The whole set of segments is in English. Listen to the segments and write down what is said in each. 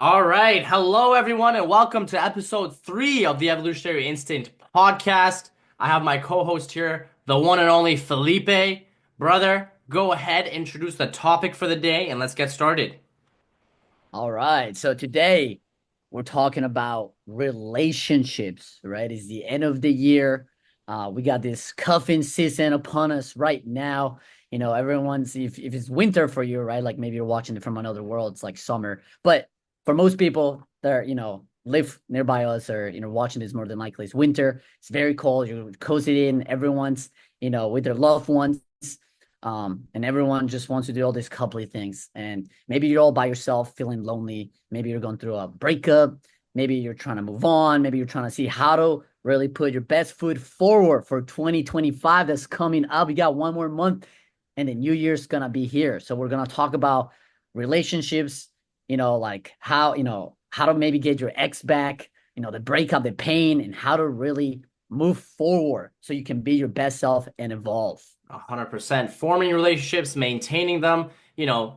All right. Hello, everyone, and welcome to episode 3 of the Evolutionary Instinct Podcast. I have my co-host here, the one and only Felipe. Brother, go ahead, introduce the topic for the day, and let's get started. All right. So today we're talking about relationships, right? It's the end of the year. We got this cuffing season upon us right now. Everyone's if it's winter for you, right? Like maybe you're watching it from another world, it's like summer. But for most people that are, live nearby us or watching this more than likely it's winter. It's very cold. You're cozy in, everyone's, with their loved ones. And everyone just wants to do all these coupley things. And maybe you're all by yourself feeling lonely. Maybe you're going through a breakup. Maybe you're trying to move on. Maybe you're trying to see how to really put your best foot forward for 2025 that's coming up. We got one more month and the new year's gonna be here. So we're gonna talk about relationships, like how to maybe get your ex back, the breakup, the pain, and how to really move forward so you can be your best self and evolve. 100%. Forming relationships, maintaining them.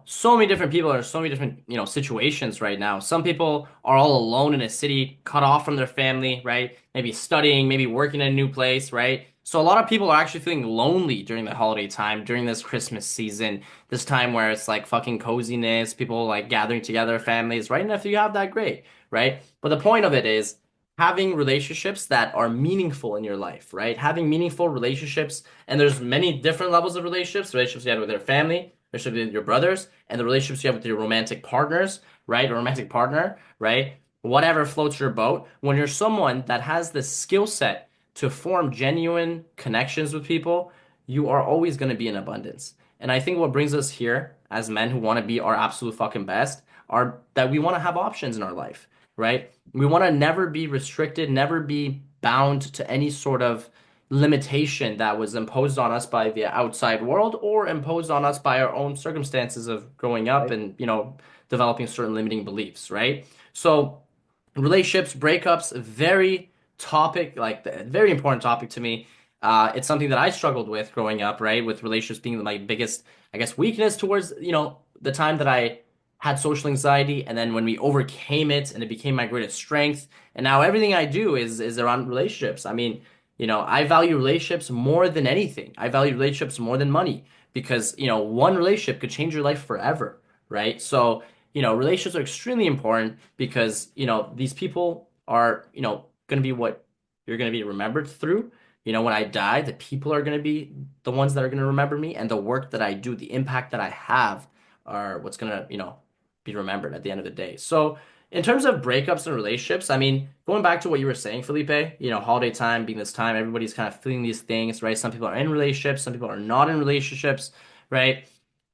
So many different people are in so many different, situations right now. Some people are all alone in a city, cut off from their family, right? Maybe studying, maybe working in a new place, right? So a lot of people are actually feeling lonely during the holiday time, during this Christmas season, this time where it's like fucking coziness, people like gathering together, families, right? And if you have that, great, right? But the point of it is having relationships that are meaningful in your life, right? Having meaningful relationships, and there's many different levels of relationships you have with your family, relationships with your brothers, and the relationships you have with your romantic partners, right? Or romantic partner, right? Whatever floats your boat. When you're someone that has the skill set to form genuine connections with people, you are always going to be in abundance. And I think what brings us here as men who want to be our absolute fucking best are that we want to have options in our life, right? We want to never be restricted, never be bound to any sort of limitation that was imposed on us by the outside world or imposed on us by our own circumstances of growing up Right. and, developing certain limiting beliefs, right? So, relationships, breakups, very topic, like very important topic to me. It's something that I struggled with growing up, right? With relationships being my biggest, I guess, weakness towards, the time that I had social anxiety, and then when we overcame it and it became my greatest strength, and now everything I do is around relationships. I mean, I value relationships more than anything. I value relationships more than money because, one relationship could change your life forever, right? So, relationships are extremely important because, these people are, going to be what you're going to be remembered through. When I die, the people are going to be the ones that are going to remember me, and the work that I do, the impact that I have are what's going to, be remembered at the end of the day. So, in terms of breakups and relationships, I mean, going back to what you were saying, Felipe, holiday time being this time, everybody's kind of feeling these things, right? Some people are in relationships, some people are not in relationships, right?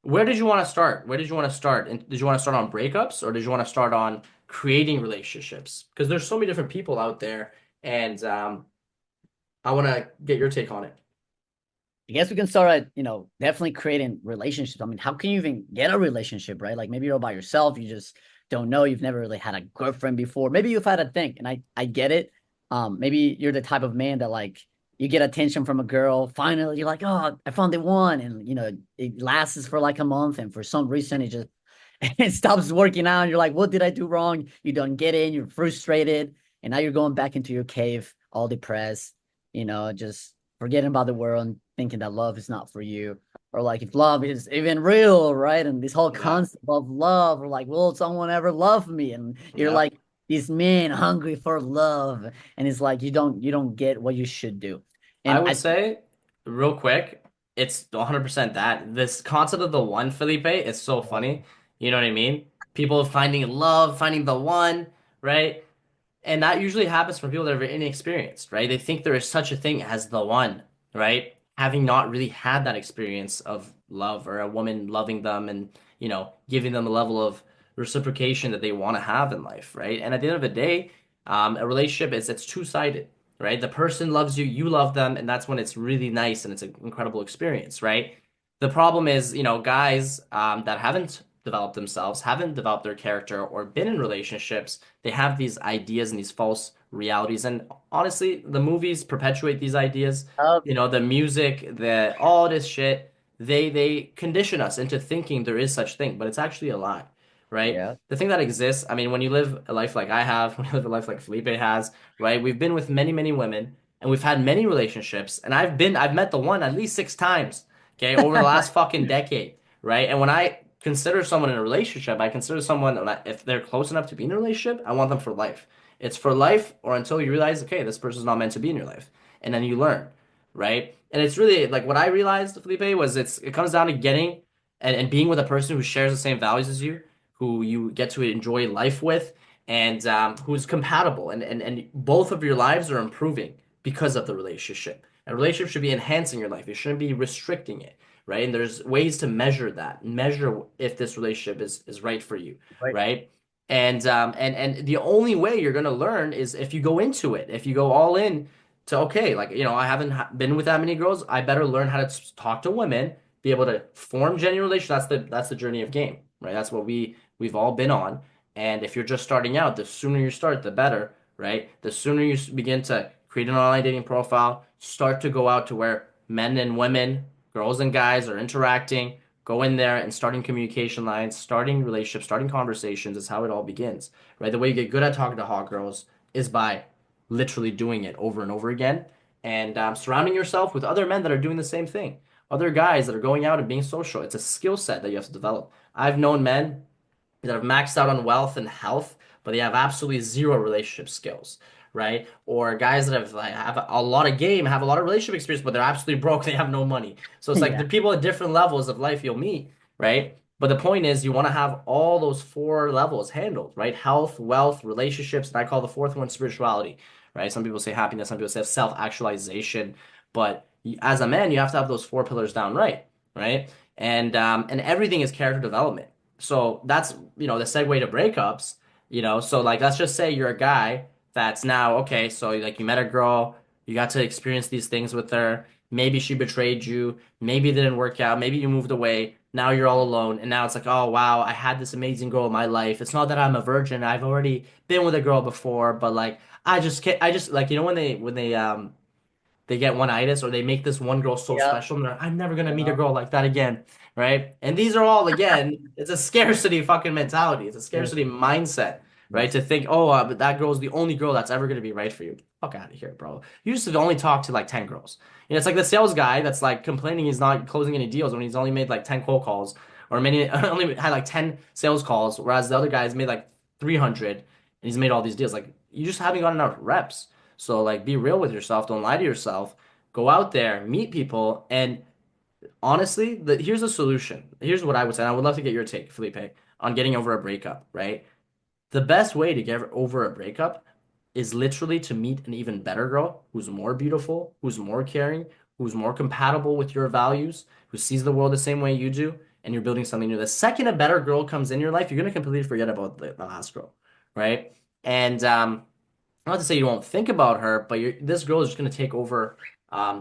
Where did you want to start? Where did you want to start? And did you want to start on breakups or did you want to start on creating relationships? Because there's so many different people out there, and I want to get your take on it. I guess we can start at, definitely creating relationships. I mean, how can you even get a relationship, right? Like maybe you're all by yourself, you just don't know, you've never really had a girlfriend before. Maybe you've had a thing, and I get it. Maybe you're the type of man that like you get attention from a girl, finally you're like, oh, I found the one, and it lasts for like a month, and for some reason it just it stops working out, and you're like, what did I do wrong? You don't get in, you're frustrated, and now you're going back into your cave, all depressed, just forgetting about the world and thinking that love is not for you. Or like if love is even real, right? And this whole Yeah. concept of love, or like, will someone ever love me? And you're Yep. like this man hungry for love. And it's like you don't get what you should do. I And would I say, real quick, it's 100% that. This concept of the one, Felipe, is so funny. You know what I mean? People finding love, finding the one, right? And that usually happens from people that are very inexperienced, right? They think there is such a thing as the one, right? Having not really had that experience of love or a woman loving them and, giving them a level of reciprocation that they want to have in life, right? And at the end of the day, a relationship is it's two-sided, right? The person loves you, you love them, and that's when it's really nice and it's an incredible experience, right? The problem is, guys that haven't developed themselves, haven't developed their character, or been in relationships, they have these ideas and these false realities. And honestly, the movies perpetuate these ideas. love The music, the all this shit, they condition us into thinking there is such thing, but it's actually a lie, right? Yeah. The thing that exists, I mean, when you live a life like I have, when you live a life like Felipe has, right? We've been with many, many women and we've had many relationships, and I've met the one at least 6 times, okay, over the last fucking decade, right? And when I consider someone in a relationship, I consider someone, if they're close enough to be in a relationship, I want them for life. It's for life or until you realize, okay, this person's not meant to be in your life. And then you learn, right? And it's really like what I realized, Felipe, was it comes down to getting and being with a person who shares the same values as you, who you get to enjoy life with, and who's compatible. And both of your lives are improving because of the relationship. A relationship should be enhancing your life. It shouldn't be restricting it, right? And there's ways to measure that, measure if this relationship is right for you, Right. right? And the only way you're gonna learn is if you go into it, if you go all in to okay, like I haven't been with that many girls. I better learn how to talk to women, be able to form genuine relationships. That's the journey of game, right? That's what we've all been on. And if you're just starting out, the sooner you start, the better, right? The sooner you begin to create an online dating profile, start to go out to where men and women, girls and guys are interacting. Go in there and starting communication lines, starting relationships, starting conversations is how it all begins, right? The way you get good at talking to hot girls is by literally doing it over and over again and surrounding yourself with other men that are doing the same thing, other guys that are going out and being social. It's a skill set that you have to develop. I've known men that have maxed out on wealth and health, but they have absolutely zero relationship skills, right? Or guys that have a lot of game, have a lot of relationship experience, but they're absolutely broke. They have no money. So it's like Yeah. the people at different levels of life you'll meet, right? But the point is, you want to have all those four levels handled, right? Health, wealth, relationships, and I call the fourth one spirituality, right? Some people say happiness, some people say self-actualization, but as a man, you have to have those four pillars down right? And everything is character development. So that's, the segue to breakups, so like let's just say you're a guy that's now okay, so like you met a girl, you got to experience these things with her, maybe she betrayed you, maybe it didn't work out, maybe you moved away, now you're all alone, and now it's like, oh wow, I had this amazing girl in my life. It's not that I'm a virgin, I've already been with a girl before, but like I just can't, I just like when they get one-itis or they make this one girl so Yeah. special and they're, I'm never gonna meet a Yeah. girl like that again, right? And these are all again, it's a scarcity fucking mentality. It's a Yes. scarcity mindset, right? Yes. To think, oh, but that girl's the only girl that's ever gonna be right for you. Fuck out of here, bro. You used to only talk to like 10 girls. It's like the sales guy that's like complaining he's not closing any deals when he's only made like 10 cold calls or many only had like 10 sales calls, whereas the other guy's made like 300 and he's made all these deals. Like you just haven't gotten enough reps. So like be real with yourself. Don't lie to yourself. Go out there, meet people, and honestly, here's a solution. Here's what I would say. And I would love to get your take, Felipe, on getting over a breakup, right? The best way to get over a breakup is literally to meet an even better girl who's more beautiful, who's more caring, who's more compatible with your values, who sees the world the same way you do, and you're building something new. The second a better girl comes in your life, you're gonna completely forget about the last girl, right? And not to say you won't think about her, but this girl is just going to take over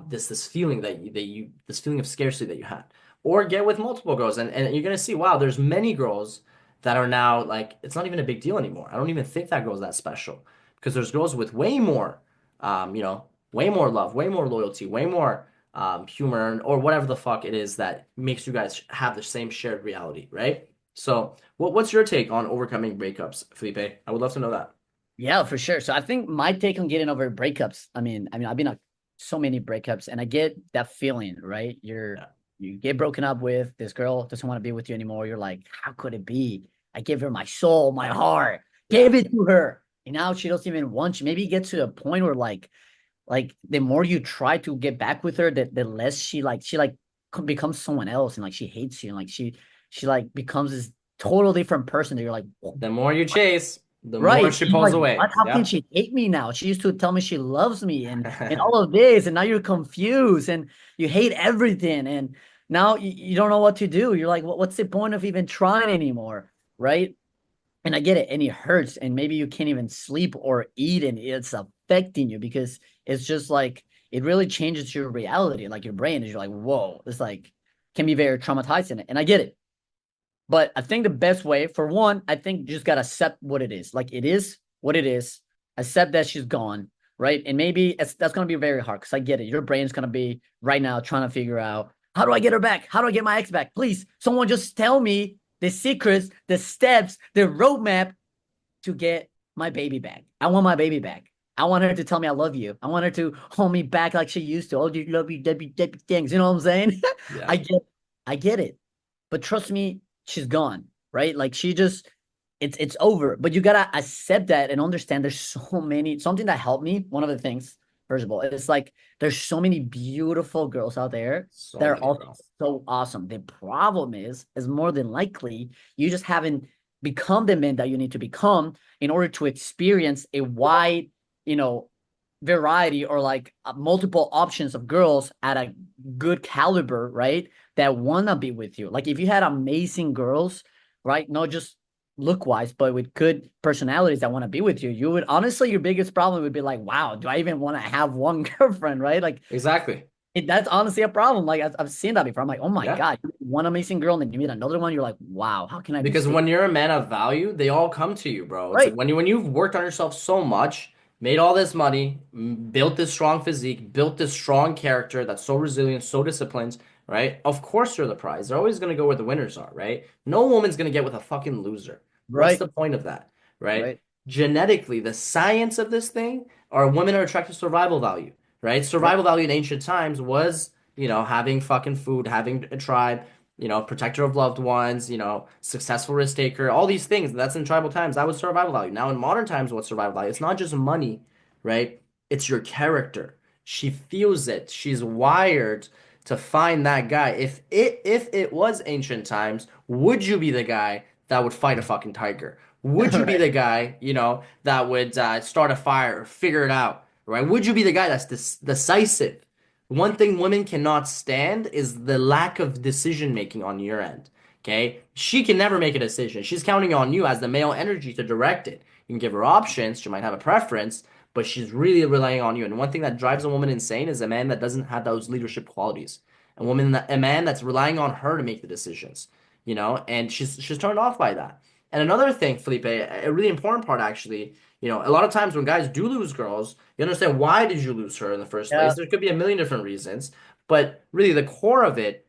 this feeling that you this feeling of scarcity that you had, or get with multiple girls, and you're going to see, wow, there's many girls that are now like it's not even a big deal anymore. I don't even think that girl's that special because there's girls with way more, way more love, way more loyalty, way more humor, or whatever the fuck it is that makes you guys have the same shared reality, right? So, what's your take on overcoming breakups, Felipe? I would love to know that. Yeah, for sure. So I think my take on getting over breakups, I mean, I've been on so many breakups and I get that feeling, right? Yeah. You get broken up with, this girl doesn't want to be with you anymore. You're like, how could it be? I gave her my soul, my heart, Yeah. gave it to her. And now she doesn't even want you. Maybe you get to a point where like the more you try to get back with her, the less she becomes someone else and like she hates you and like she like becomes this total different person that you're like, The more you chase, the more right. she You're pulls like, away. what? How can Yep. she hate me now? She used to tell me she loves me and all of this, and now you're confused and you hate everything, and now you don't know what to do. You're like, what's the point of even trying anymore? Right. And I get it, and it hurts, and maybe you can't even sleep or eat, and it's affecting you because it's just like it really changes your reality. Like your brain is you're like, whoa, it's like can be very traumatizing. And I get it. But I think the best way, for one, I think you just gotta accept what it is. Like it is what it is. Accept that she's gone, right? And maybe that's gonna be very hard because I get it. Your brain's gonna be right now trying to figure out how do I get her back? How do I get my ex back? Please, someone just tell me the secrets, the steps, the roadmap to get my baby back. I want my baby back. I want her to tell me I love you. I want her to hold me back like she used to. Oh, you love you, Debbie, things. You know what I'm saying? Yeah. I get, I get it. But trust me, she's gone, right? Like she just, it's over. But you gotta accept that and understand. There's so many. Something that helped me. One of the things, first of all, it's like there's so many beautiful girls out there So that are many also girls. so awesome. The problem is more than likely you just haven't become the man that you need to become in order to experience a wide, you know, variety or like multiple options of girls at a good caliber, right? That wanna be with you. Like if you had amazing girls, right? Not just look wise, but with good personalities that want to be with you, you would honestly, your biggest problem would be like, wow, do I even want to have one girlfriend, right? Like Exactly. that's honestly a problem. Like I've seen that before. I'm like, oh my Yeah. God, one amazing girl, and then you meet another one. You're like, wow, how can I be Because so when you're a man of value, they all come to you, bro. It's like right? when you've worked on yourself so much, made all this money, built this strong physique, built this strong character that's so resilient, so disciplined, right? Of course you're the prize. They're always gonna go where the winners are, right? No woman's gonna get with a fucking loser. What's Right, the point of that, right? right, Genetically, the science of this thing are women are attracted to survival value, right? right. Survival value in ancient times was, having fucking food, having a tribe, protector of loved ones, successful risk taker, all these things. That's in tribal times. That was survival value. Now in modern times, what's survival value? It's not just money, right? It's your character. She feels it. She's wired to find that guy. If it was ancient times, would you be the guy that would fight a fucking tiger? Would you be Right. the guy, that would start a fire or figure it out, right? Would you be the guy that's decisive? One thing women cannot stand is the lack of decision making on your end. Okay? She can never make a decision. She's counting on you as the male energy to direct it. You can give her options, she might have a preference, but she's really relying on you. And one thing that drives a woman insane is a man that doesn't have those leadership qualities. A man that's relying on her to make the decisions, and she's turned off by that. And another thing, Felipe, a really important part actually, a lot of times when guys do lose girls, you understand why did you lose her in the first Yeah. place? There could be a million different reasons, but really the core of it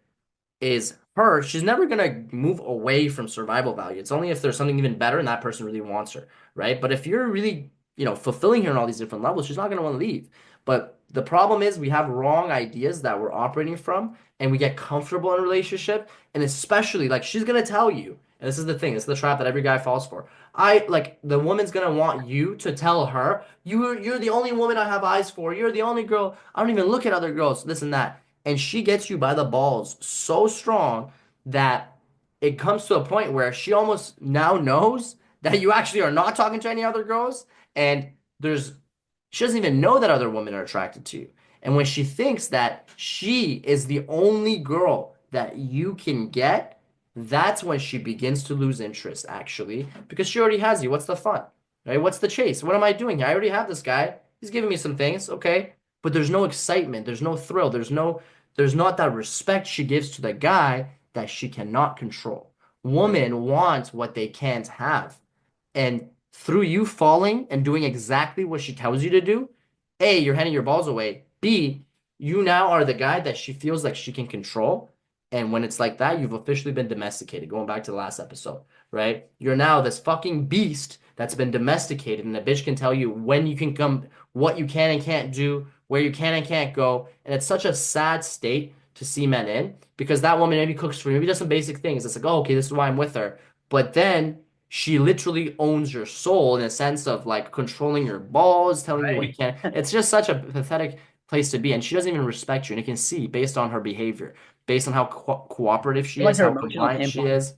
is her. She's never gonna move away from survival value. It's only if there's something even better and that person really wants her, right? But if you're really, fulfilling her on all these different levels, she's not gonna want to leave. But the problem is we have wrong ideas that we're operating from, and we get comfortable in a relationship, and especially like she's gonna tell you, and this is the thing, it's the trap that every guy falls for. The woman's gonna want you to tell her, you're the only woman I have eyes for. You're the only girl. I don't even look at other girls, this and that. And she gets you by the balls so strong that it comes to a point where she almost now knows that you actually are not talking to any other girls, and there's she doesn't even know that other women are attracted to you. And when she thinks that she is the only girl that you can get, that's when she begins to lose interest, actually, because she already has you. What's the fun? Right? What's the chase? What am I doing here? I already have this guy. He's giving me some things, okay. But there's no excitement, there's no thrill, there's not that respect she gives to the guy that she cannot control. Right. Women want what they can't have. And through you falling and doing exactly what she tells you to do, A, you're handing your balls away. B, you now are the guy that she feels like she can control. And when it's like that, you've officially been domesticated. Going back to the last episode, right? You're now this fucking beast that's been domesticated, and the bitch can tell you when you can come, what you can and can't do, where you can and can't go. And it's such a sad state to see men in because that woman maybe cooks for you, maybe does some basic things. It's like, oh, okay, this is why I'm with her. But then she literally owns your soul in a sense of like controlling your balls, telling you what you Right. can. It's just such a pathetic place to be. And she doesn't even respect you. And you can see based on her behavior, based on how cooperative she You're like is, her how emotional compliant she tampon. is.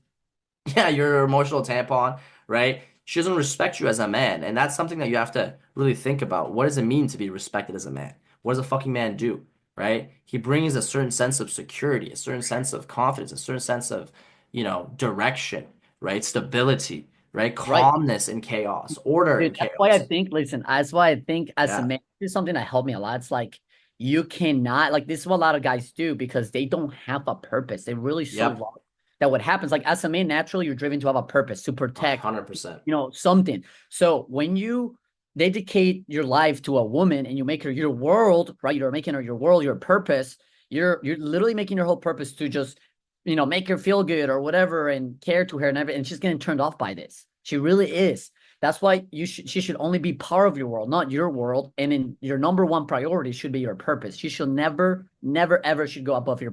Yeah, you're an emotional tampon, right? She doesn't respect you as a man. And that's something that you have to really think about. What does it mean to be respected as a man? What does a fucking man do, right? He brings a certain sense of security, a certain sense of confidence, a certain sense of, direction, right? Stability, right? Right. Calmness in chaos, order in Dude, that's why I chaos. think, listen, that's why I think as a Yeah. man, this is something that helped me a lot. It's like you cannot, like, this is what a lot of guys do because they don't have a purpose. They really so Yep. love that what happens, like, as a man, naturally, you're driven to have a purpose to protect, 100%. something. So when you dedicate your life to a woman and you make her your world, right? You're making her your world, your purpose. You're literally making your whole purpose to just make her feel good or whatever and care to her and everything. And she's getting turned off by this. She really is. That's why she should only be part of your world, not your world. And in your number one priority should be your purpose. She should never, never, ever should go above your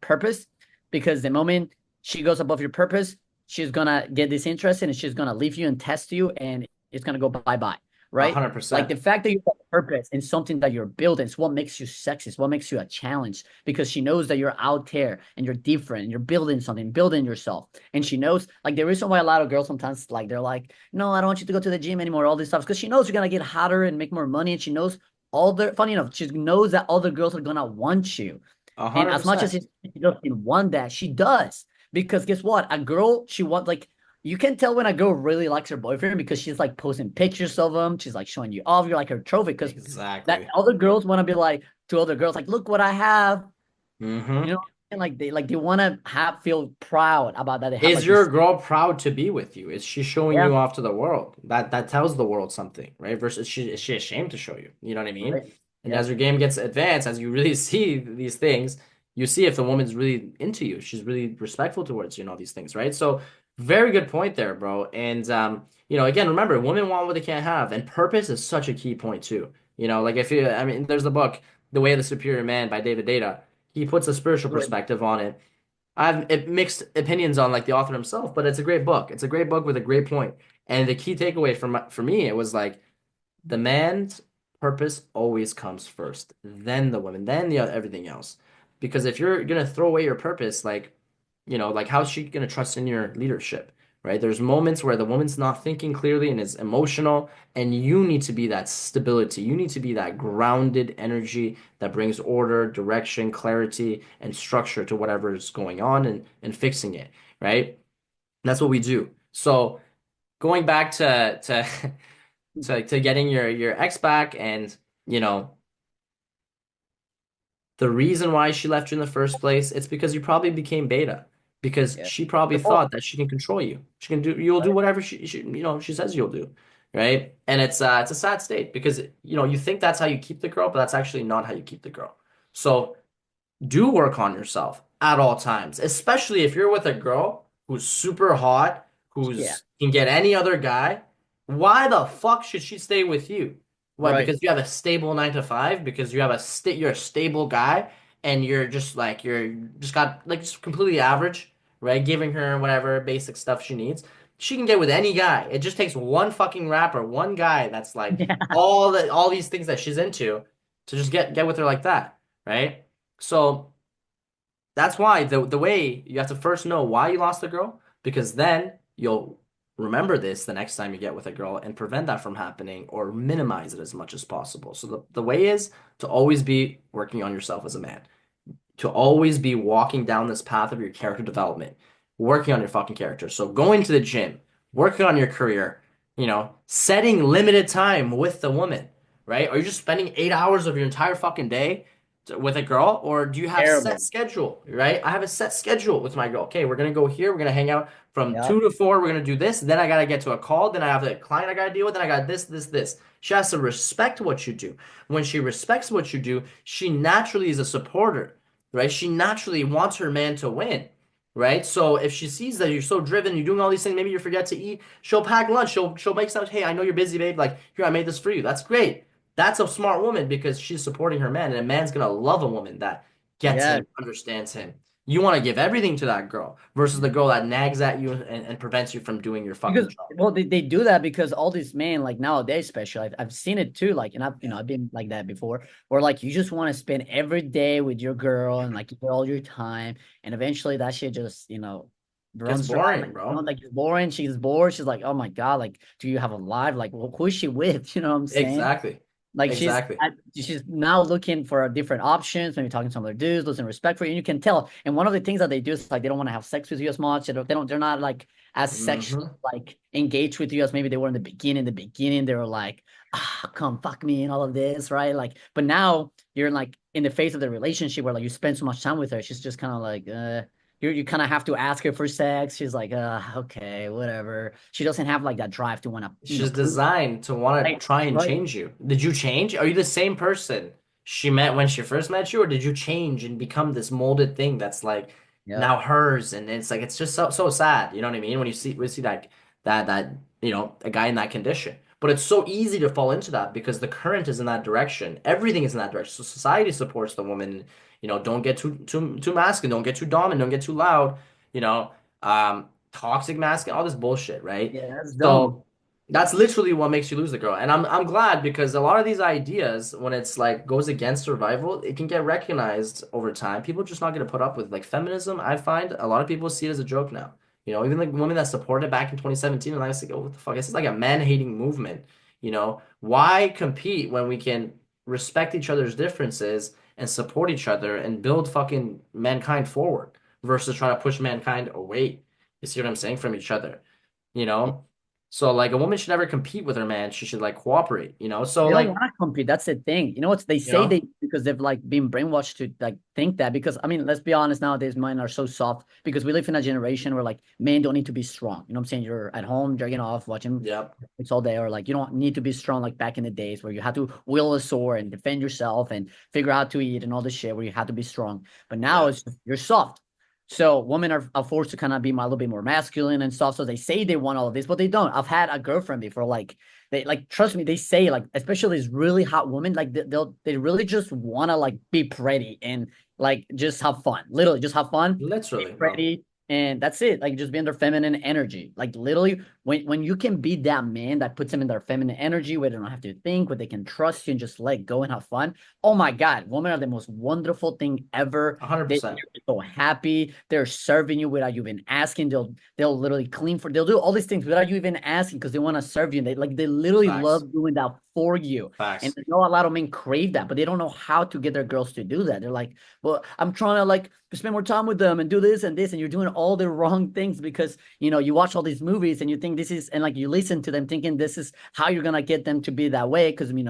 purpose, because the moment she goes above your purpose, she's gonna get disinterested and she's gonna leave you and test you, and it's gonna go bye-bye. A Right? hundred Like percent. the fact that you have a purpose in something that you're building is what makes you sexy, it's what makes you a challenge, because she knows that you're out there and you're different and you're building something, building yourself. And she knows, like, the reason why a lot of girls sometimes, like, they're like, no, I don't want you to go to the gym anymore, all this stuff, because she knows you're gonna get hotter and make more money. And she knows funny enough, she knows that other girls are gonna want you. A And hundred as much as percent. she doesn't want that, she does. Because guess what? A girl, she wants, like, you can tell when a girl really likes her boyfriend because she's like posting pictures of him. She's like showing you off. You're like her trophy. Because that Exactly. other girls want to be like to other girls, like, look what I have. Mm-hmm. And like they want to have feel proud about that. They have Is like your this. girl proud to be with you? Is she showing Yeah. you off to the world? That tells the world something, right? Versus is she ashamed to show you? You know what I mean? Right. And as Yep. your game gets advanced, as you really see these things, you see if the woman's really into you. She's really respectful towards you and all these things, right? So very good point there, bro. And again, remember, women want what they can't have, and purpose is such a key point too. Like I mean, there's the book, The Way of the Superior Man by David Data. He puts a spiritual Good. perspective on it. I've mixed opinions on like the author himself, but it's a great book. It's a great book with a great point. And the key takeaway for me, it was like the man's purpose always comes first, then the woman, then everything else. Because if you're gonna throw away your purpose, like how's she gonna trust in your leadership, right? There's moments where the woman's not thinking clearly and is emotional, and you need to be that stability. You need to be that grounded energy that brings order, direction, clarity, and structure to whatever is going on and fixing it, right? That's what we do. So going back to to getting your ex back, and you know the reason why she left you in the first place, it's because you probably became beta. Because Yeah. she probably Support. thought that she can control you. You'll do Right. whatever she says you'll do. Right? And it's a sad state because you think that's how you keep the girl, but that's actually not how you keep the girl. So do work on yourself at all times, especially if you're with a girl who's super hot, Yeah. who's can get any other guy. Why the fuck should she stay with you? What? Right. Because you have a stable 9 to 5? Because you have you're a stable guy and you're just got like just completely average, right? Giving her whatever basic stuff she needs. She can get with any guy. It just takes one fucking rapper, one guy that's like Yeah. all these things that she's into to just get with her like that, right? So that's why the way you have to first know why you lost the girl, because then you'll remember this the next time you get with a girl and prevent that from happening or minimize it as much as possible. So the way is to always be working on yourself as a man, to always be walking down this path of your character development, working on your fucking character. So going to the gym, working on your career, setting limited time with the woman, right? Are you just spending 8 hours of your entire fucking day with a girl, or do you have set Terrible. schedule, right? I have a set schedule with my girl. Okay, we're gonna go here, we're gonna hang out from Yep. 2 to 4, we're gonna do this, then I gotta get to a call, then I have a client I gotta deal with, then I got this. She has to respect what you do. When she respects what you do, she naturally is a supporter, right? She naturally wants her man to win, right? So if she sees that you're so driven, you're doing all these things, maybe you forget to eat, she'll pack lunch. She'll make stuff. Hey, I know you're busy, babe. Like, here, I made this for you. That's great. That's a smart woman because she's supporting her man, and a man's gonna love a woman that gets Yeah. him, understands him. You want to give everything to that girl versus the girl that nags at you and prevents you from doing your fucking Because, job. well, they do that because all these men, like, nowadays, especially, I've seen it too. Like, and I've been like that before, where like you just want to spend every day with your girl and like give her all your time, and eventually that shit just Gets runs dry. boring, Like, bro. like it's boring. She's bored. She's like, oh my God, like, do you have a life? Like, well, who is she with? You know what I'm saying? Exactly. Like Exactly. she's now looking for different options, maybe talking to some other dudes, losing respect for you. And you can tell. And one of the things that they do is like they don't want to have sex with you as much. They're not like as sexually Hmm. like engaged with you as maybe they were in the beginning. The beginning, they were like, come fuck me and all of this, right? Like, but now you're like in the face of the relationship where like you spend so much time with her, she's just kind of like, you kind of have to ask her for sex. She's like, okay, whatever. She doesn't have like that drive to want to, She's prove, designed to want right? to try and Right. change you. Did you change? Are you the same person she met when she first met you, or did you change and become this molded thing that's like Yep. now hers, and it's like it's just so sad. You know what I mean? When we see that a guy in that condition. But it's so easy to fall into that because the current is in that direction. Everything is in that direction. So society supports the woman. Don't get too masculine, don't get too dominant, don't get too loud. You know, toxic masculine, all this bullshit, right? Yeah, that's dumb. So that's literally what makes you lose the girl. And I'm glad because a lot of these ideas, when it's like goes against survival, it can get recognized over time. People are just not gonna put up with like feminism. I find a lot of people see it as a joke now. Even like women that supported it back in 2017, and I was like, oh, what the fuck? This is like a man-hating movement. Why compete when we can respect each other's differences and support each other and build fucking mankind forward versus trying to push mankind away? You see what I'm saying? From each other, you know? So like a woman should never compete with her man. She should like cooperate. So They don't like, want to compete. That's the thing. You know what they you say know, they because they've like been brainwashed to like think that because I mean, let's be honest, nowadays men are so soft because we live in a generation where like men don't need to be strong. You know what I'm saying? You're at home jerking off, watching yep, it's all day, or like you don't need to be strong like back in the days where you had to wield a sword and defend yourself and figure out to eat and all this shit where you had to be strong. But now yep. it's you're soft. So women are forced to kind of be a little bit more masculine and stuff. So they say they want all of this, but they don't. I've had a girlfriend before, like they like trust me, they say like especially these really hot women, like they really just wanna like be pretty and like just have fun. Literally just have fun, be Literally, bro. pretty, and that's it. Like just be in their feminine energy. Like literally when you can be that man that puts them in their feminine energy where they don't have to think, where they can trust you and just let go and have fun. Oh my God, women are the most wonderful thing ever. They're 100%. so happy. They're serving you without you even asking. They'll literally they'll do all these things without you even asking because they want to serve you. And they literally Facts. love doing that for you. And Facts. I know a lot of men crave that, but they don't know how to get their girls to do that. They're like, well, I'm trying to like spend more time with them and do this and this, and you're doing all the wrong things because you watch all these movies and you think this is and like you listen to them thinking this is how you're gonna get them to be that way because we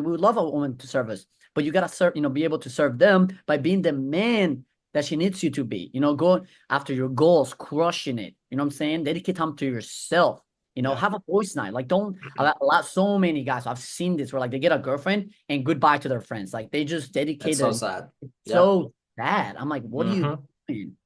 would love a woman to serve us, but you gotta serve, be able to serve them by being the man that she needs you to be, going after your goals, crushing it. You know what I'm saying? Dedicate time to yourself. Yeah. Have a boys' night. Like, don't so many guys. I've seen this where like they get a girlfriend and goodbye to their friends. Like they just It's dedicate so their sad. it's Yep. so sad. I'm like, what are you Mm-hmm. doing?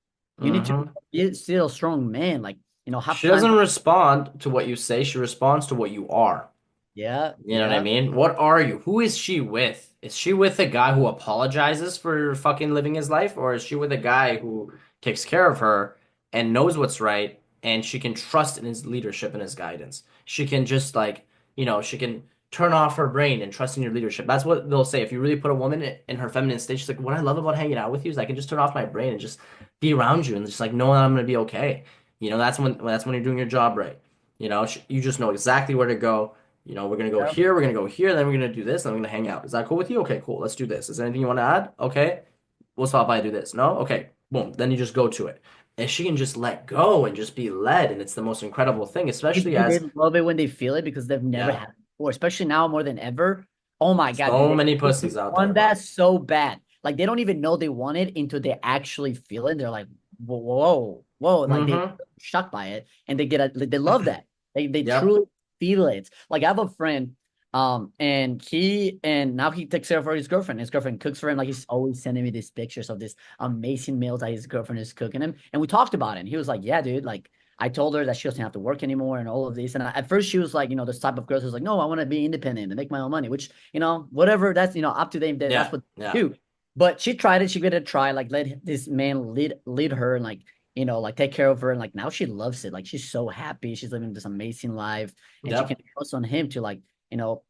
You need to Mm-hmm. be still a strong man. Like, have She time. doesn't respond to what you say. She responds to what you are. Yeah, You know what I yeah. mean? What are you? Who is she with? Is she with a guy who apologizes for fucking living his life, or is she with a guy who takes care of her and knows what's right, and she can trust in his leadership and his guidance? She can just like, she can turn off her brain and trust in your leadership. That's what they'll say. If you really put a woman in her feminine state, she's like, what I love about hanging out with you is I can just turn off my brain and just be around you and just like know that I'm gonna be okay. That's when you're doing your job right. You just know exactly where to go. We're gonna go Yeah. here, we're gonna go here, then we're gonna do this, then we're gonna hang out. Is that cool with you? Okay, cool. Let's do this. Is there anything you want to add? Okay, we'll stop by and do this. No? Okay, boom. Then you just go to it. And she can just let go and just be led, and it's the most incredible thing, especially And they as love it when they feel it because they've never yeah, had it before, especially now more than ever. Oh my God, dude, so many they pussies out there, want that bro. so bad. Like they don't even know they want it until they actually feel it. They're like, whoa, whoa, whoa. Like they Mm-hmm. shocked by it and they love that. They Yep. truly feel it. Like I have a friend, and now he takes care of his girlfriend. His girlfriend cooks for him. Like he's always sending me these pictures of this amazing meals that his girlfriend is cooking him. And we talked about it. And he was like, yeah, dude, like I told her that she doesn't have to work anymore and all of this. And at first she was like, this type of girl who's like, no, I want to be independent and make my own money, which, whatever that's, up to them. That's Yeah. what they Yeah. do. But she tried it. She gave it a try, like let this man lead her and like, like take care of her. And like now she loves it. Like she's so happy. She's living this amazing life and she can Yep. trust on him to like,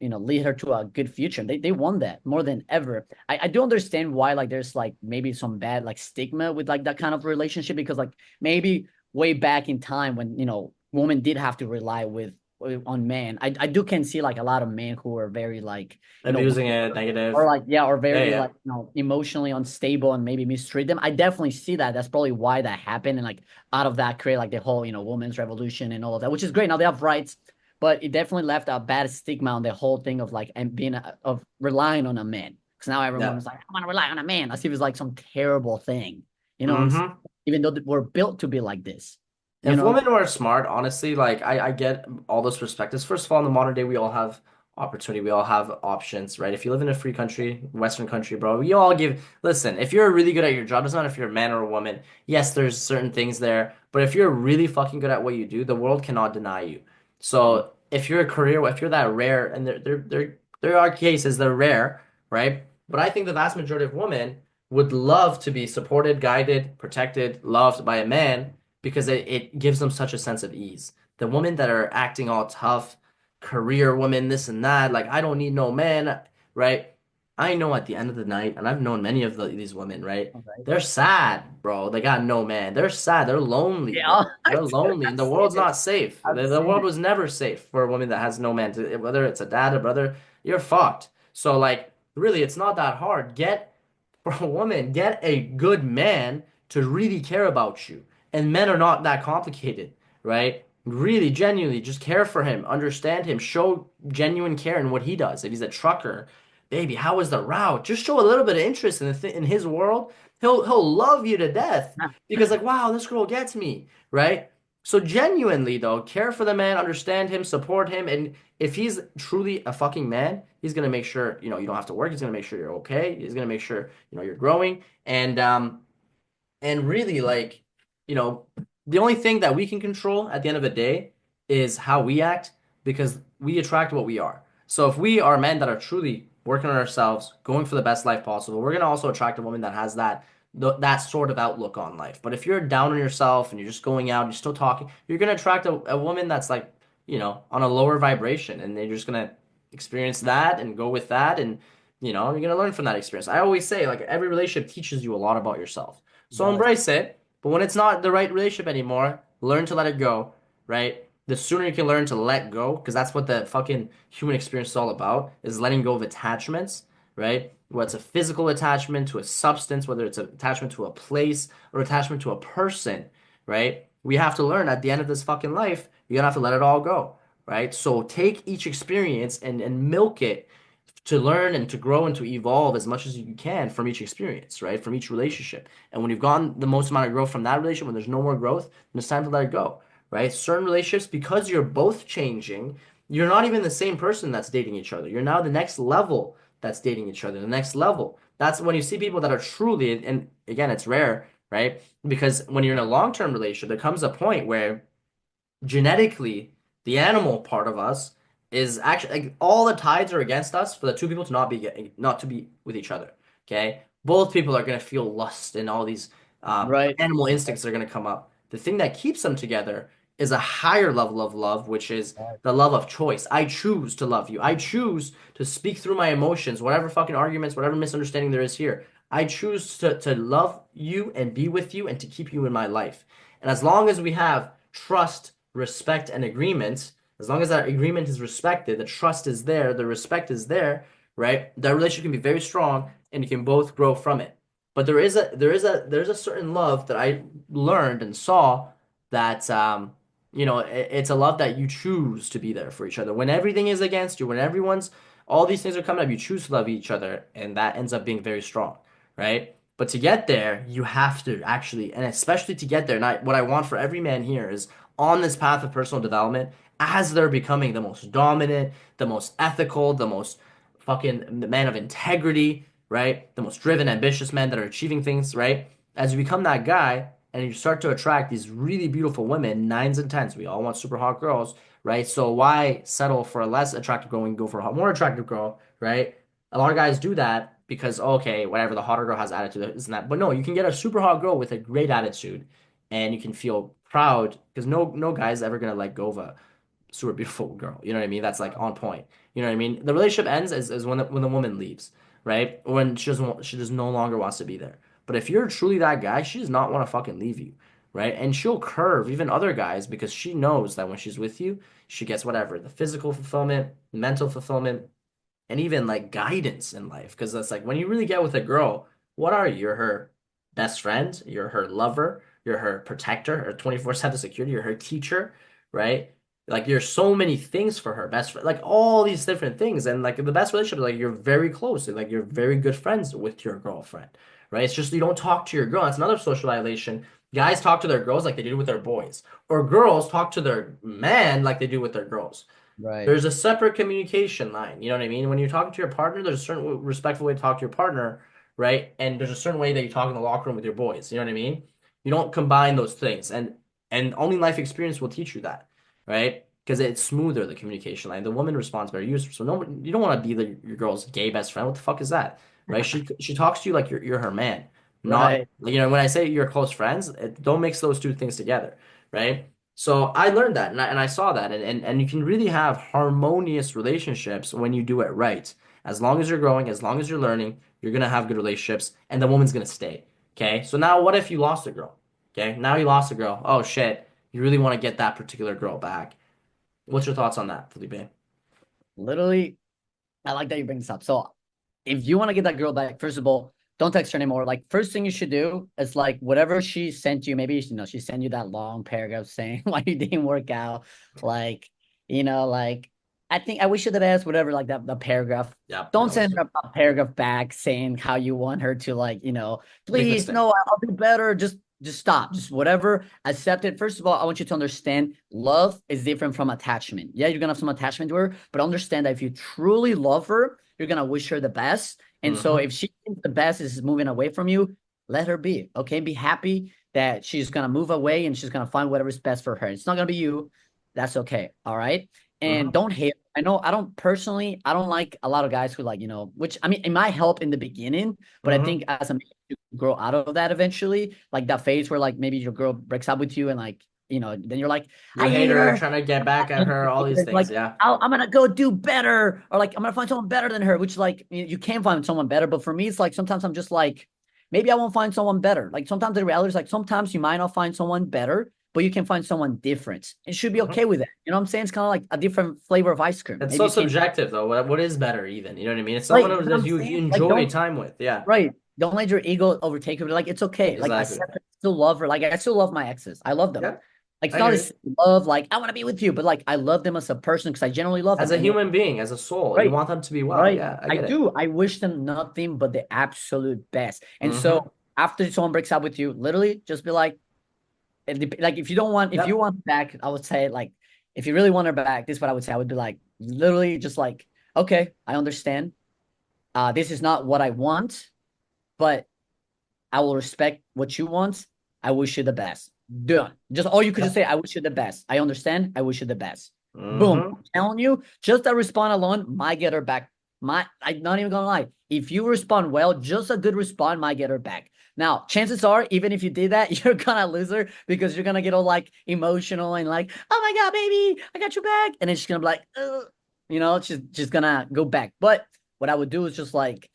lead her to a good future. They want that more than ever. I do understand why like there's like maybe some bad like stigma with like that kind of relationship because like maybe way back in time when women did have to rely on men. I do can see like a lot of men who are very like Abusing it, negative. or like yeah or Yeah, very yeah. like emotionally unstable and maybe mistreat them. I definitely see that. That's probably why that happened and like out of that create like the whole women's revolution and all of that, which is great. Now they have rights, but it definitely left a bad stigma on the whole thing of like and being of relying on a man. Because now everyone Yeah. was like, I want to rely on a man. As if it's like some terrible thing. You know what I'm saying? Mm-hmm. Even though we're built to be like this. You If know? women were smart, honestly, like I get all those perspectives. First of all, in the modern day, we all have opportunity. We all have options, right? If you live in a free country, Western country, bro, you all give, listen, if you're really good at your job, doesn't matter if you're a man or a woman. Yes, there's certain things there, but if you're really fucking good at what you do, the world cannot deny you. So if you're a career, if you're that rare, and there are cases, they're rare, right? But I think the vast majority of women would love to be supported, guided, protected, loved by a man because it gives them such a sense of ease. The women that are acting all tough, career women, this and that, like I don't need no man, right? I know at the end of the night, and I've known many of these women, right? Okay. They're sad, bro. They got no man. They're sad. They're lonely, bro. Yeah, They're lonely, and I've the seen world's it. not safe. I've The seen world it. was never safe for a woman that has no man. Whether it's a dad, a brother, you're fucked. So, like, really, it's not that hard. For a woman, get a good man to really care about you. And men are not that complicated, right? Really, genuinely, just care for him, understand him, show genuine care in what he does. If he's a trucker, baby, how was the route? Just show a little bit of interest in in his world. He'll love you to death because like, wow, this girl gets me, right? So genuinely though, care for the man, understand him, support him, and if he's truly a fucking man, he's gonna make sure, you don't have to work. He's gonna make sure you're okay. He's gonna make sure, you're growing. And really, like, you know, the only thing that we can control at the end of the day is how we act because we attract what we are. So if we are men that are truly working on ourselves, going for the best life possible, we're gonna also attract a woman that has that sort of outlook on life. But if you're down on yourself and you're just going out, you're still talking, you're gonna attract a woman that's like, on a lower vibration, and they're just gonna experience that and go with that, and you're gonna learn from that experience. I always say, like, every relationship teaches you a lot about yourself. So Does. embrace it. But when it's not the right relationship anymore, learn to let it go, right? The sooner you can learn to let go, because that's what the fucking human experience is all about, is letting go of attachments, right? Whether it's a physical attachment to a substance, whether it's an attachment to a place or attachment to a person, right? We have to learn at the end of this fucking life, you're gonna have to let it all go, right? So take each experience and milk it to learn and to grow and to evolve as much as you can from each experience, right? From each relationship. And when you've gotten the most amount of growth from that relationship, when there's no more growth, then it's time to let it go, right? Certain relationships, because you're both changing, you're not even the same person that's dating each other. You're now the next level that's dating each other, the next level. That's when you see people that are truly, and again, it's rare, right? Because when you're in a long-term relationship, there comes a point where genetically, the animal part of us is actually like all the tides are against us for the two people to not to be with each other. Okay, both people are gonna feel lust and all these Right. animal instincts are gonna come up. The thing that keeps them together is a higher level of love, which is Right. the love of choice. I choose to love you. I choose to speak through my emotions, whatever fucking arguments, whatever misunderstanding there is here. I choose to love you and be with you and to keep you in my life. And as long as we have trust, respect, and agreement, as long as that agreement is respected, the trust is there, the respect is there, right? That relationship can be very strong and you can both grow from it. But there's a certain love that I learned and saw that it's a love that you choose to be there for each other. When everything is against you, when all these things are coming up, you choose to love each other, and that ends up being very strong, right? But to get there, you have to actually, and especially to get there, and what I want for every man here is on this path of personal development, as they're becoming the most dominant, the most ethical, the most fucking man of integrity, right? The most driven, ambitious men that are achieving things, right? As you become that guy and you start to attract these really beautiful women, nines and tens, we all want super hot girls, right? So why settle for a less attractive girl when you go for a more attractive girl, right? A lot of guys do that because, okay, whatever, the hotter girl has attitude, isn't that? But no, you can get a super hot girl with a great attitude and you can feel proud because no guy's ever gonna let go of a super beautiful girl. You know what I mean? That's like on point. You know what I mean? The relationship ends is when the woman leaves, right? When she just no longer wants to be there. But if you're truly that guy, she does not want to fucking leave you, right? And she'll curve even other guys because she knows that when she's with you, she gets whatever, the physical fulfillment, mental fulfillment, and even like guidance in life. Because that's like when you really get with a girl, what are you? You're her best friend, you're her lover, you're her protector, her 24/7 security, you're her teacher, right? Like you're so many things for her, best friend, like all these different things. And like the best relationship, like you're very close, like you're very good friends with your girlfriend, right? It's just you don't talk to your girl. That's another social violation. Guys talk to their girls like they do with their boys, or girls talk to their man like they do with their girls, Right. There's a separate communication line. You know what I mean? When you're talking to your partner, there's a certain respectful way to talk to your partner, right? And there's a certain way that you talk in the locker room with your boys. You know what I mean? You don't combine those things, and only life experience will teach you that, right? Because it's smoother the communication line. The woman responds better. So no, you don't want to be your girl's gay best friend. What the fuck is that, right? She talks to you like you're her man, not Right. like, when I say you're close friends, don't mix those two things together, right? So I learned that and I saw that and you can really have harmonious relationships when you do it right. As long as you're growing, as long as you're learning, you're gonna have good relationships and the woman's gonna stay. Okay? So now what if you lost a girl? Okay? Now you lost a girl. Oh shit. You really want to get that particular girl back. What's your thoughts on that, Felipe? Literally, I like that you bring this up. So if you want to get that girl back, first of all, don't text her anymore. Like, first thing you should do is like whatever she sent you, maybe she sent you that long paragraph saying why you didn't work out. Like, like I think I wish you the best, whatever, like that the paragraph. Yep, Don't that was send her a paragraph back saying how you want her to like, make a please, stink. no, I'll do better. Just stop. Just whatever. Accept it. First of all, I want you to understand love is different from attachment. Yeah, you're gonna have some attachment to her, but understand that if you truly love her, you're gonna wish her the best. And so Mm-hmm. if she thinks the best is moving away from you, let her be. Okay. Be happy that she's gonna move away and she's gonna find whatever's best for her. It's not gonna be you. That's okay. All right. And Mm-hmm. don't hate. I know I don't like a lot of guys who like, which I mean it might help in the beginning, but I Mm-hmm. think as a man you grow out of that eventually, like that phase where like maybe your girl breaks up with you and like, then you're like, You I hate hate her, her. trying to get back at her, all these things, Like yeah. I'm gonna go do better, or like I'm gonna find someone better than her. Which like you can find someone better, but for me, it's like sometimes I'm just like maybe I won't find someone better. Like sometimes the reality is like sometimes you might not find someone better, but you can find someone different. It should be Mm-hmm. okay with that. You know what I'm saying? It's kind of like a different flavor of ice cream. It's Maybe so you can subjective though. What is better even? You know what I mean? It's like someone you know who what that I'm you saying. Like enjoy don't time with. Yeah, right. Don't let your ego overtake you. Like it's okay. Like I exactly. said, I still love her. Like I still love my exes. I love them. Yeah, Like it's I not hear this you. love. Like I want to be with you, but like I love them as a person because I genuinely love As them. a And human being, as a soul, you right. want them to be well. Right. Yeah, I I get it. do. I wish them nothing but the absolute best. And Mm-hmm. so after someone breaks up with you, literally just be like, if you don't want, if you Yep. want back, I would say like, if you really want her back, this is what I would say. I would be like, literally just like, okay, I understand. This is not what I want, but I will respect what you want. I wish you the best. Done. Just all you could just Yep. say, I wish you the best. I understand. I wish you the best. Boom. Mm-hmm. I'm telling you, just that response alone might get her back. I'm not even gonna lie. If you respond well, just a good response might get her back. Now, chances are, even if you did that, you're gonna lose her because you're gonna get all like emotional and like, oh my god, baby, I got your back, and then she's gonna be like, ugh. She's gonna go back. But what I would do is just like,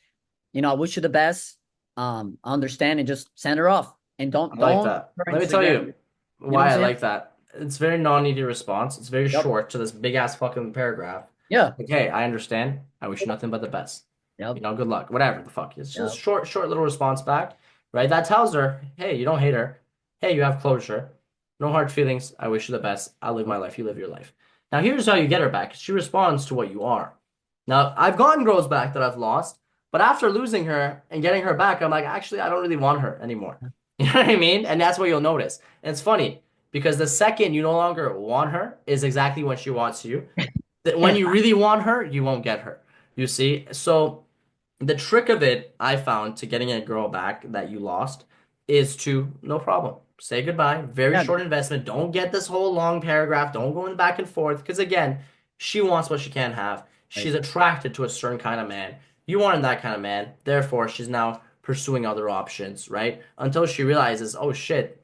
I wish you the best. Understand and just send her off and I like don't that. her Let me tell Instagram. you You know what I'm why I saying? like that. It's very non-needy response. It's very Yep. short to this big ass fucking paragraph. Yeah. Like, hey, I understand. I wish you nothing but the best. Yep. Good luck. Whatever the fuck. It's just Yep. short little response back, right? That tells her, hey, you don't hate her. Hey, you have closure. No hard feelings. I wish you the best. I live my life. You live your life. Now, here's how you get her back. She responds to what you are. Now, I've gotten girls back that I've lost, but after losing her and getting her back, I'm like, actually, I don't really want her anymore. You know what I mean? And that's what you'll notice. And it's funny because the second you no longer want her is exactly when she wants you. That when you really want her, you won't get her. You see? So the trick of it, I found, to getting a girl back that you lost is to, no problem, say goodbye. Very Yeah. short investment. Don't get this whole long paragraph. Don't go in back and forth. Because again, she wants what she can't have. Right. She's attracted to a certain kind of man. You wanted that kind of man. Therefore, she's now pursuing other options, right? Until she realizes, oh shit,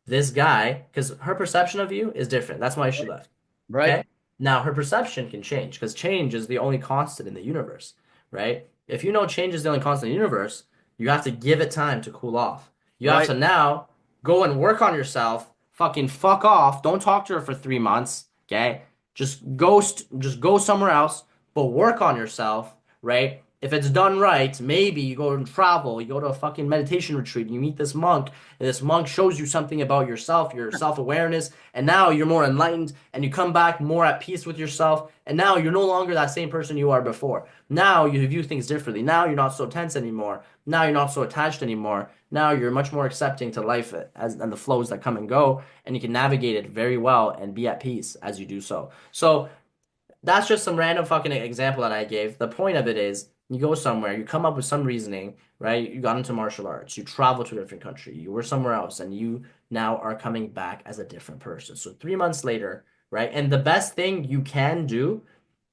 this guy, because her perception of you is different. That's why she left. Right. Okay? Now, her perception can change because change is the only constant in the universe, right? If you know change is the only constant in the universe, you have to give it time to cool off. You have Right. to now go and work on yourself, fucking fuck off. Don't talk to her for 3 months, okay? Just go somewhere else, but work on yourself, right? If it's done right, maybe you go and travel, you go to a fucking meditation retreat, you meet this monk, and this monk shows you something about yourself, your self-awareness, and now you're more enlightened and you come back more at peace with yourself, and now you're no longer that same person you are before. Now you view things differently. Now you're not so tense anymore. Now you're not so attached anymore. Now you're much more accepting to life and the flows that come and go, and you can navigate it very well and be at peace as you do so. So That's just some random fucking example that I gave. The point of it is you go somewhere, you come up with some reasoning, right? You got into martial arts, you travel to a different country, you were somewhere else, and you now are coming back as a different person. So 3 months later, right? And the best thing you can do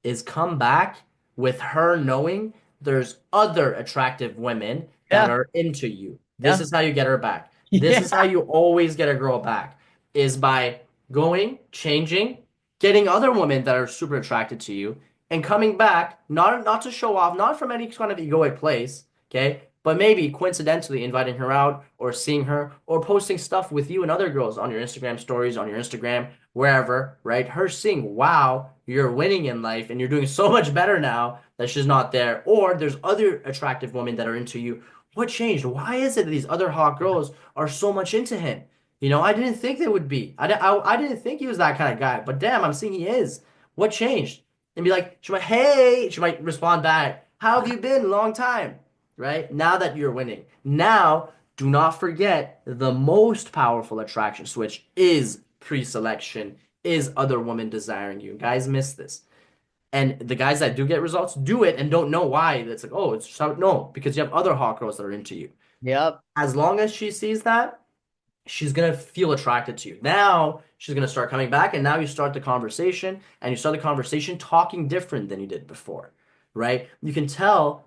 is come back with her knowing there's other attractive women that Yeah. are into you. This Yeah. is how you get her back. This Yeah. is how you always get a girl back, is by going, changing, getting other women that are super attracted to you, and coming back, not to show off, not from any kind of egoic place, okay? But maybe coincidentally inviting her out or seeing her or posting stuff with you and other girls on your Instagram stories, on your Instagram, wherever, right? Her seeing, wow, you're winning in life and you're doing so much better now that she's not there. Or there's other attractive women that are into you. What changed? Why is it that these other hot girls are so much into him? I didn't think they would be. I didn't think he was that kind of guy, but damn, I'm seeing he is. What changed? And be like, she might respond back, how have you been? Long time, right? Now that you're winning. Now, do not forget the most powerful attraction switch is pre-selection, is other women desiring you. Guys miss this. And the guys that do get results do it and don't know why. It's like, oh, it's so no, because you have other hot girls that are into you. Yep. As long as she sees that, she's gonna feel attracted to you. Now she's gonna start coming back, and now you start the conversation, and you start the conversation talking different than you did before, right? You can tell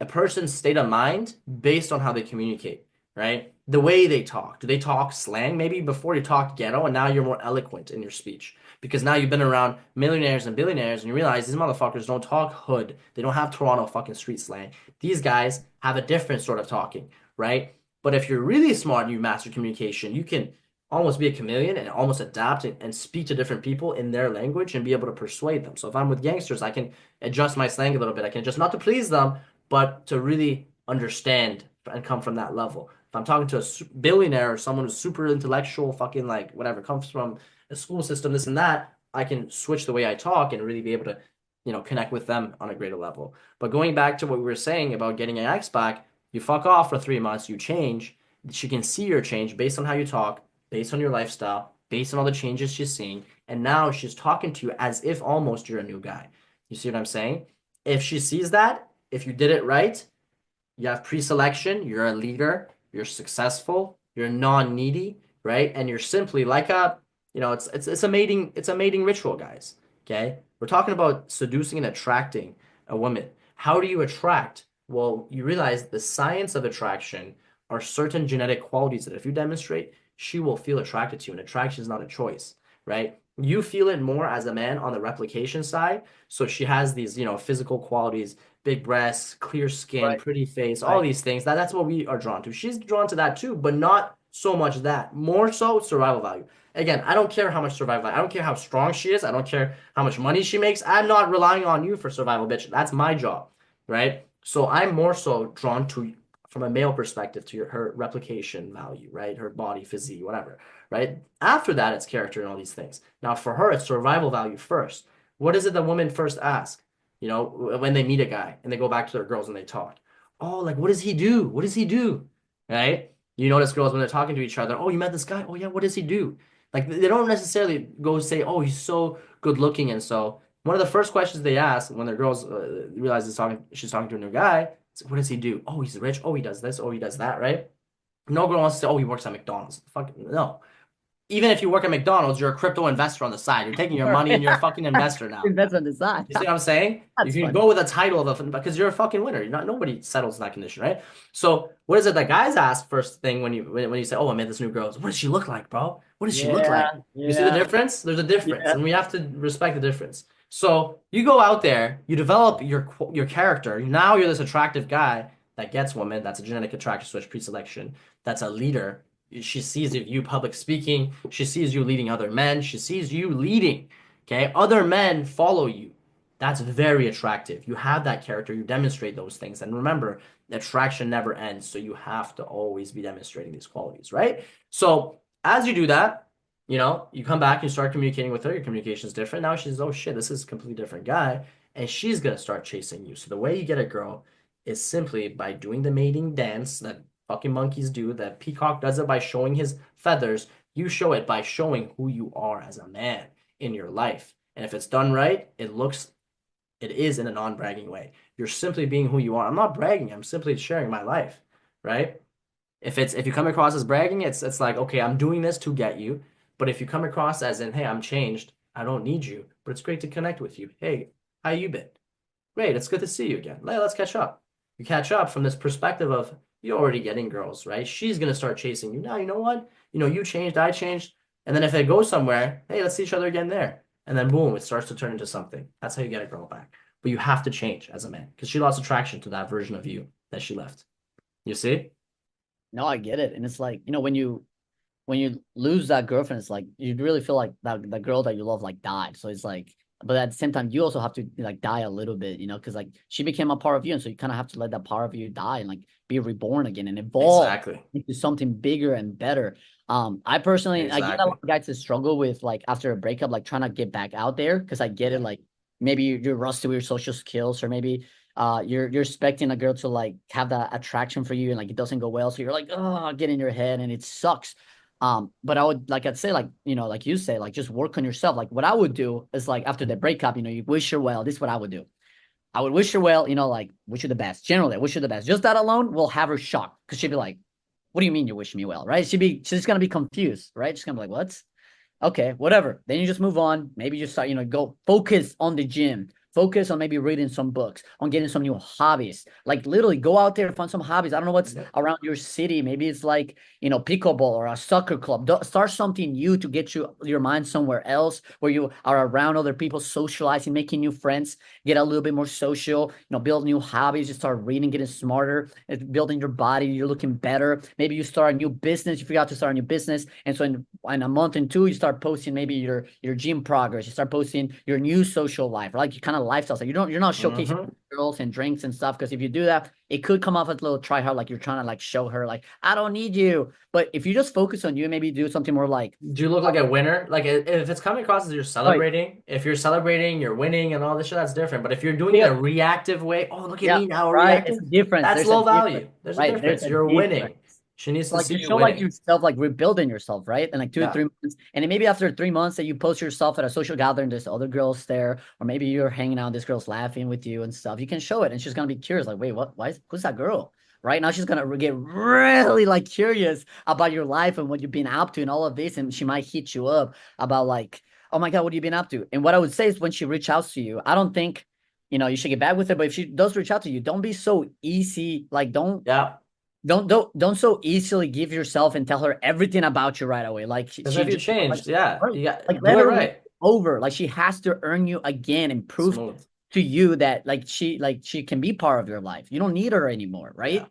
a person's state of mind based on how they communicate, right? The way they talk. Do they talk slang? Maybe before you talked ghetto, and now you're more eloquent in your speech. Because now you've been around millionaires and billionaires, and you realize these motherfuckers don't talk hood. They don't have Toronto fucking street slang. These guys have a different sort of talking, right? But if you're really smart and you master communication, you can almost be a chameleon and almost adapt and speak to different people in their language and be able to persuade them. So if I'm with gangsters, I can adjust my slang a little bit. I can adjust not to please them, but to really understand and come from that level. If I'm talking to a billionaire or someone who's super intellectual, fucking like whatever, comes from a school system, this and that, I can switch the way I talk and really be able to, connect with them on a greater level. But going back to what we were saying about getting an ex back, you fuck off for 3 months, you change. She can see your change based on how you talk, based on your lifestyle, based on all the changes she's seeing. And now she's talking to you as if almost you're a new guy. You see what I'm saying? If she sees that, if you did it right, you have pre-selection, you're a leader, you're successful, you're non-needy, right? And you're simply like it's a mating ritual, guys. Okay? We're talking about seducing and attracting a woman. How do you attract? Well, you realize the science of attraction are certain genetic qualities that if you demonstrate, she will feel attracted to you. And attraction is not a choice, right? You feel it more as a man on the replication side. So she has these, physical qualities, big breasts, clear skin, Right. pretty face, all Right. these things. That's what we are drawn to. She's drawn to that too, but not so much that. More so survival value. Again, I don't care how much survival value. I don't care how strong she is. I don't care how much money she makes. I'm not relying on you for survival, bitch. That's my job, right? So I'm more so drawn to, from a male perspective, to her replication value, right? Her body, physique, whatever, right? After that, it's character and all these things. Now, for her, it's survival value first. What is it that women first ask? When they meet a guy and they go back to their girls and they talk. Oh, like, what does he do? What does he do? Right? You notice girls when they're talking to each other, oh, you met this guy? Oh, yeah, what does he do? Like, they don't necessarily go say, oh, he's so good looking. And so, one of the first questions they ask when their girls realize she's talking to a new guy, is, what does he do? Oh, he's rich. Oh, he does this. Oh, he does that, right? No girl wants to say, oh, he works at McDonald's. Fuck, no. Even if you work at McDonald's, you're a crypto investor on the side. You're taking your money and you're a fucking investor now. That's on the side. You see what I'm saying? You That's can funny. go with a title of a because you're a fucking winner. You're not nobody settles in that condition, right? So what is it that guys ask first thing when you say, "Oh, I met this new girl"? What does she look like, bro? What does she look like? Yeah. You see the Yeah. difference? There's a difference, Yeah. and we have to respect the difference. So you go out there, you develop your character. Now you're this attractive guy that gets women. That's a genetic attraction switch pre-selection. That's a leader. She sees you public speaking. She sees you leading other men. She sees you leading. Okay, other men follow you. That's very attractive. You have that character, you demonstrate those things. And remember, attraction never ends, so you have to always be demonstrating these qualities, right? So as you do that, you come back, you start communicating with her, your communication is different. Now she's, oh shit, this is a completely different guy. And she's gonna start chasing you. So the way you get a girl is simply by doing the mating dance that fucking monkeys do, that peacock does it by showing his feathers. You show it by showing who you are as a man in your life. And if it's done right, it is in a non-bragging way. You're simply being who you are. I'm not bragging. I'm simply sharing my life, right? If you come across as bragging, it's like, okay, I'm doing this to get you. But if you come across as in, hey, I'm changed, I don't need you, but it's great to connect with you. Hey, how you been? Great, it's good to see you again. Let's catch up. You catch up from this perspective of you're already getting girls, right? She's gonna start chasing you. Now, you know what? You changed, I changed. And then if it goes somewhere, hey, let's see each other again there. And then boom, it starts to turn into something. That's how you get a girl back. But you have to change as a man because she lost attraction to that version of you that she left. You see? No, I get it. And it's like, when you lose that girlfriend, it's like you really feel like that the girl that you love like died. So it's like, but at the same time, you also have to like die a little bit, because like she became a part of you, and so you kind of have to let that part of you die and like be reborn again and evolve Exactly. into something bigger and better. I personally, I get a lot Exactly. of guys that struggle with like after a breakup, like trying to get back out there because I get it. Yeah. Like maybe you're rusty with your social skills, or maybe you're expecting a girl to like have that attraction for you, and like it doesn't go well, so you're like, oh, get in your head, and it sucks. But I'd say like, like you say, like just work on yourself. Like what I would do is like after the breakup, you wish her well. This is what I would do. I would wish her well, like wish her the best. Generally, I wish her the best. Just that alone will have her shocked because she'd be like, what do you mean you wish me well? Right? She's gonna be confused, right? She's gonna be like, what? Okay, whatever. Then you just move on. Maybe you start, go focus on the gym. Focus on maybe reading some books, on getting some new hobbies. Like literally go out there and find some hobbies. I don't know what's Yeah. around your city. Maybe it's like, pickleball or a soccer club. Start something new to get your mind somewhere else where you are around other people, socializing, making new friends, get a little bit more social, build new hobbies. You start reading, getting smarter, building your body. You're looking better. Maybe you start a new business. You figure out to start a new business. And so in a month and two, you start posting maybe your gym progress. You start posting your new social life, or like your kind of lifestyle. So you're not showcasing Mm-hmm. girls and drinks and stuff, because if you do that, it could come off as a little try hard, like you're trying to like show her like, I don't need you. But if you just focus on you, maybe do something more like, Do you look like a winner? Like if it's coming across as you're oh, celebrating, if you're celebrating, you're winning and all this shit, that's different. But if you're doing it in yeah, a reactive way, oh, look at yeah, me now, right. It's reacting, a difference. that's There's a low difference, value. There's a right? There's difference. a You're difference. winning. She needs to Like see you you show like winning. yourself, like rebuilding yourself, right? And like two, Yeah. 3 months, and then maybe after 3 months that you post yourself at a social gathering, there's other girls there, or maybe you're hanging out, this girl's laughing with you and stuff. You can show it, and she's gonna be curious, like, wait, what? Who's that girl? Right now, she's gonna get really like curious about your life and what you've been up to and all of this, and she might hit you up about like, oh my God, what have you been up to? And what I would say is when she reaches out to you, I don't think you should get back with her, but if she does reach out to you, don't be so easy. Like, Yeah. don't so easily give yourself and tell her everything about you right away. Like Because she if you just like, changed, yeah, you like got let do it her win right. over. Like she has to earn you again and prove Smooth. to you that like she can be part of your life. You don't need her anymore, Yeah. right?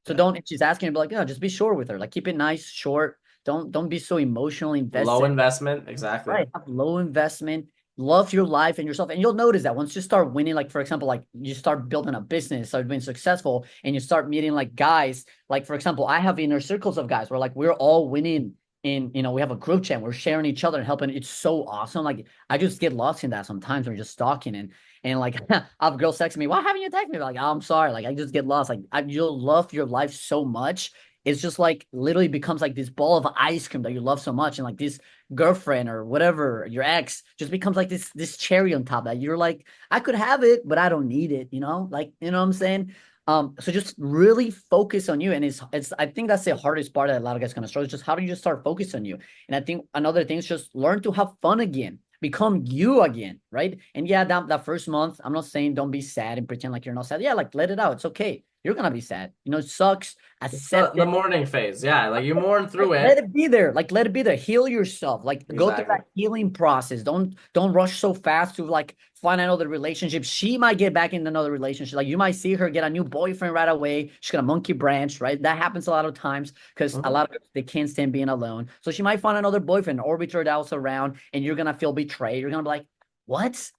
So Yeah. don't, if she's asking, be like, yeah, just be short with her. Like keep it nice, short. Don't be so emotionally Low invested. investment. Exactly. Right. Have low investment. Love your life and yourself. And you'll notice that once you start winning, like for example, like you start building a business, start being successful, and you start meeting like guys, like for example, I have inner circles of guys where like we're all winning in, we have a group chat, we're sharing each other and helping. It's so awesome. Like I just get lost in that sometimes when you're just talking and like I have girls text me, why haven't you texted me? Like, oh, I'm sorry. Like I just get lost. Like you'll love your life so much. It's just like literally becomes like this ball of ice cream that you love so much. And like this girlfriend or whatever, your ex just becomes like this cherry on top that you're like, I could have it, but I don't need it, like, you know what I'm saying? So just really focus on you. And it's I think that's the hardest part that a lot of guys gonna struggle. Is just how do you just start focus on you? And I think another thing is just learn to have fun again. Become you again, right? And yeah, that first month, I'm not saying don't be sad and pretend like you're not sad. Yeah, like let it out. It's okay. You're gonna be sad. It sucks. It's Accept the it. mourning phase. Yeah. Like you mourn Like, through let it. it be there. Like let it be there. Heal yourself. Like go through Exactly. that healing process. Don't rush so fast to like find another relationship. She might get back in another relationship. Like you might see her get a new boyfriend right away. She's gonna monkey branch, right? That happens a lot of times because a Hmm. lot of they can't stand being alone. So she might find another boyfriend, orbit her else around, and you're gonna feel betrayed. You're gonna be like, what?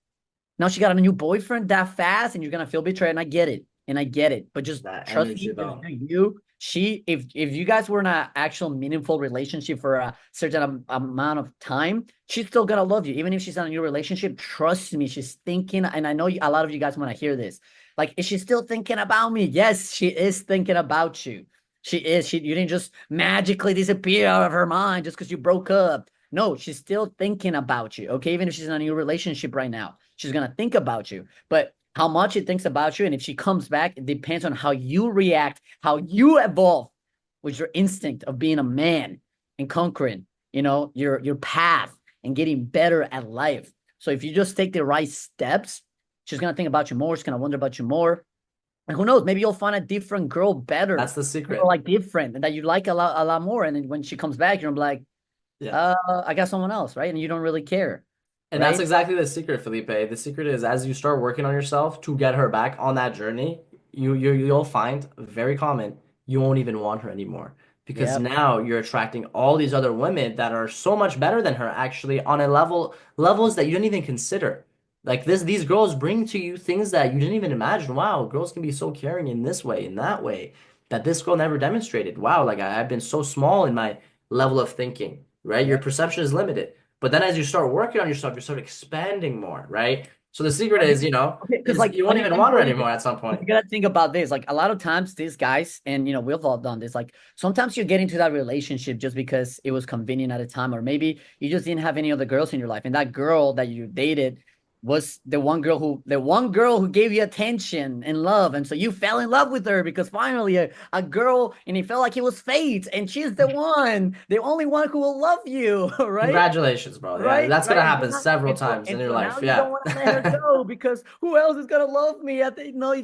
Now she got a new boyfriend that fast, and you're gonna feel betrayed. And I get it. And I get it. But just That trust energy me, just though. do you. If you guys were in an actual meaningful relationship for a certain amount of time, she's still gonna love you, even if she's not in your relationship. Trust me, she's thinking, and I know a lot of you guys want to hear this. Like, is she still thinking about me? Yes, she is thinking about you. She is. You didn't just magically disappear out of her mind just because you broke up. No, she's still thinking about you. Okay. Even if she's in a new relationship right now, she's going to think about you. But how much she thinks about you and if she comes back, it depends on how you react, how you evolve with your instinct of being a man and conquering, your path and getting better at life. So if you just take the right steps, she's going to think about you more. She's going to wonder about you more. And who knows, maybe you'll find a different girl better, That's the secret. like different, and that you like a lot more. And then when she comes back, you're like, Yeah. I got someone else, right? And you don't really care, And that's right? exactly the secret, Felipe. The secret is as you start working on yourself to get her back on that journey, you'll find very common, you won't even want her anymore. Because Yep. now you're attracting all these other women that are so much better than her actually on a levels that you didn't even consider. Like these girls bring to you things that you didn't even imagine. Wow, girls can be so caring in this way, in that way, that this girl never demonstrated. Wow, like I've been so small in my level of thinking, right? Your Yep. perception is limited. But then as you start working on yourself, you start expanding more, right? So the secret is, Okay, because is like you won't even let me want her tell you anymore at some you point. gotta think about this. Like a lot of times, these guys, and we've all done this. Like sometimes you get into that relationship just because it was convenient at a time, or maybe you just didn't have any other girls in your life, and that girl that you dated was the one girl who gave you attention and love, and so you fell in love with her because finally a girl, and it felt like it was fate, and she's the only one who will love you, right? Congratulations, bro. Yeah, Right, that's gonna right. And so happen now, several and so times in and your so now life. you don't Yeah. want to let her go because who else is gonna love me? It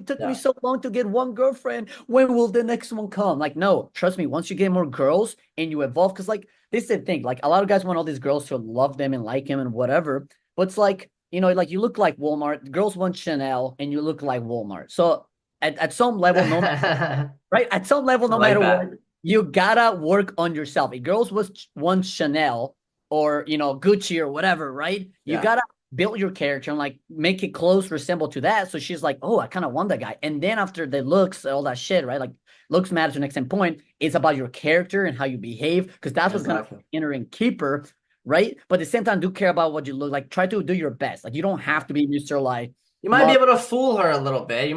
took me Yeah. so long to get one girlfriend. When will the next one come? Like, no, trust me. Once you get more girls and you evolve, because like this is the thing. Like a lot of guys want all these girls to love them and like him and whatever. But it's like like you look like Walmart. Girls want Chanel, and you look like Walmart. So at some level, no matter I right, at some level, no like matter what, that. you gotta work on yourself. If girls want Chanel or Gucci or whatever, right? You Yeah. gotta build your character and like make it close resemble to that. So she's like, oh, I kind of want that guy. And then after the looks, all that shit, right? Like looks matter to the next point. It's about your character and how you behave, because that's what's gonna Exactly. enter and keeper, right? But at the same time, do care about what you look like. Try to do your best. Like you don't Yeah. have to be Mr. Like You might be smart. able to fool her a little bit. She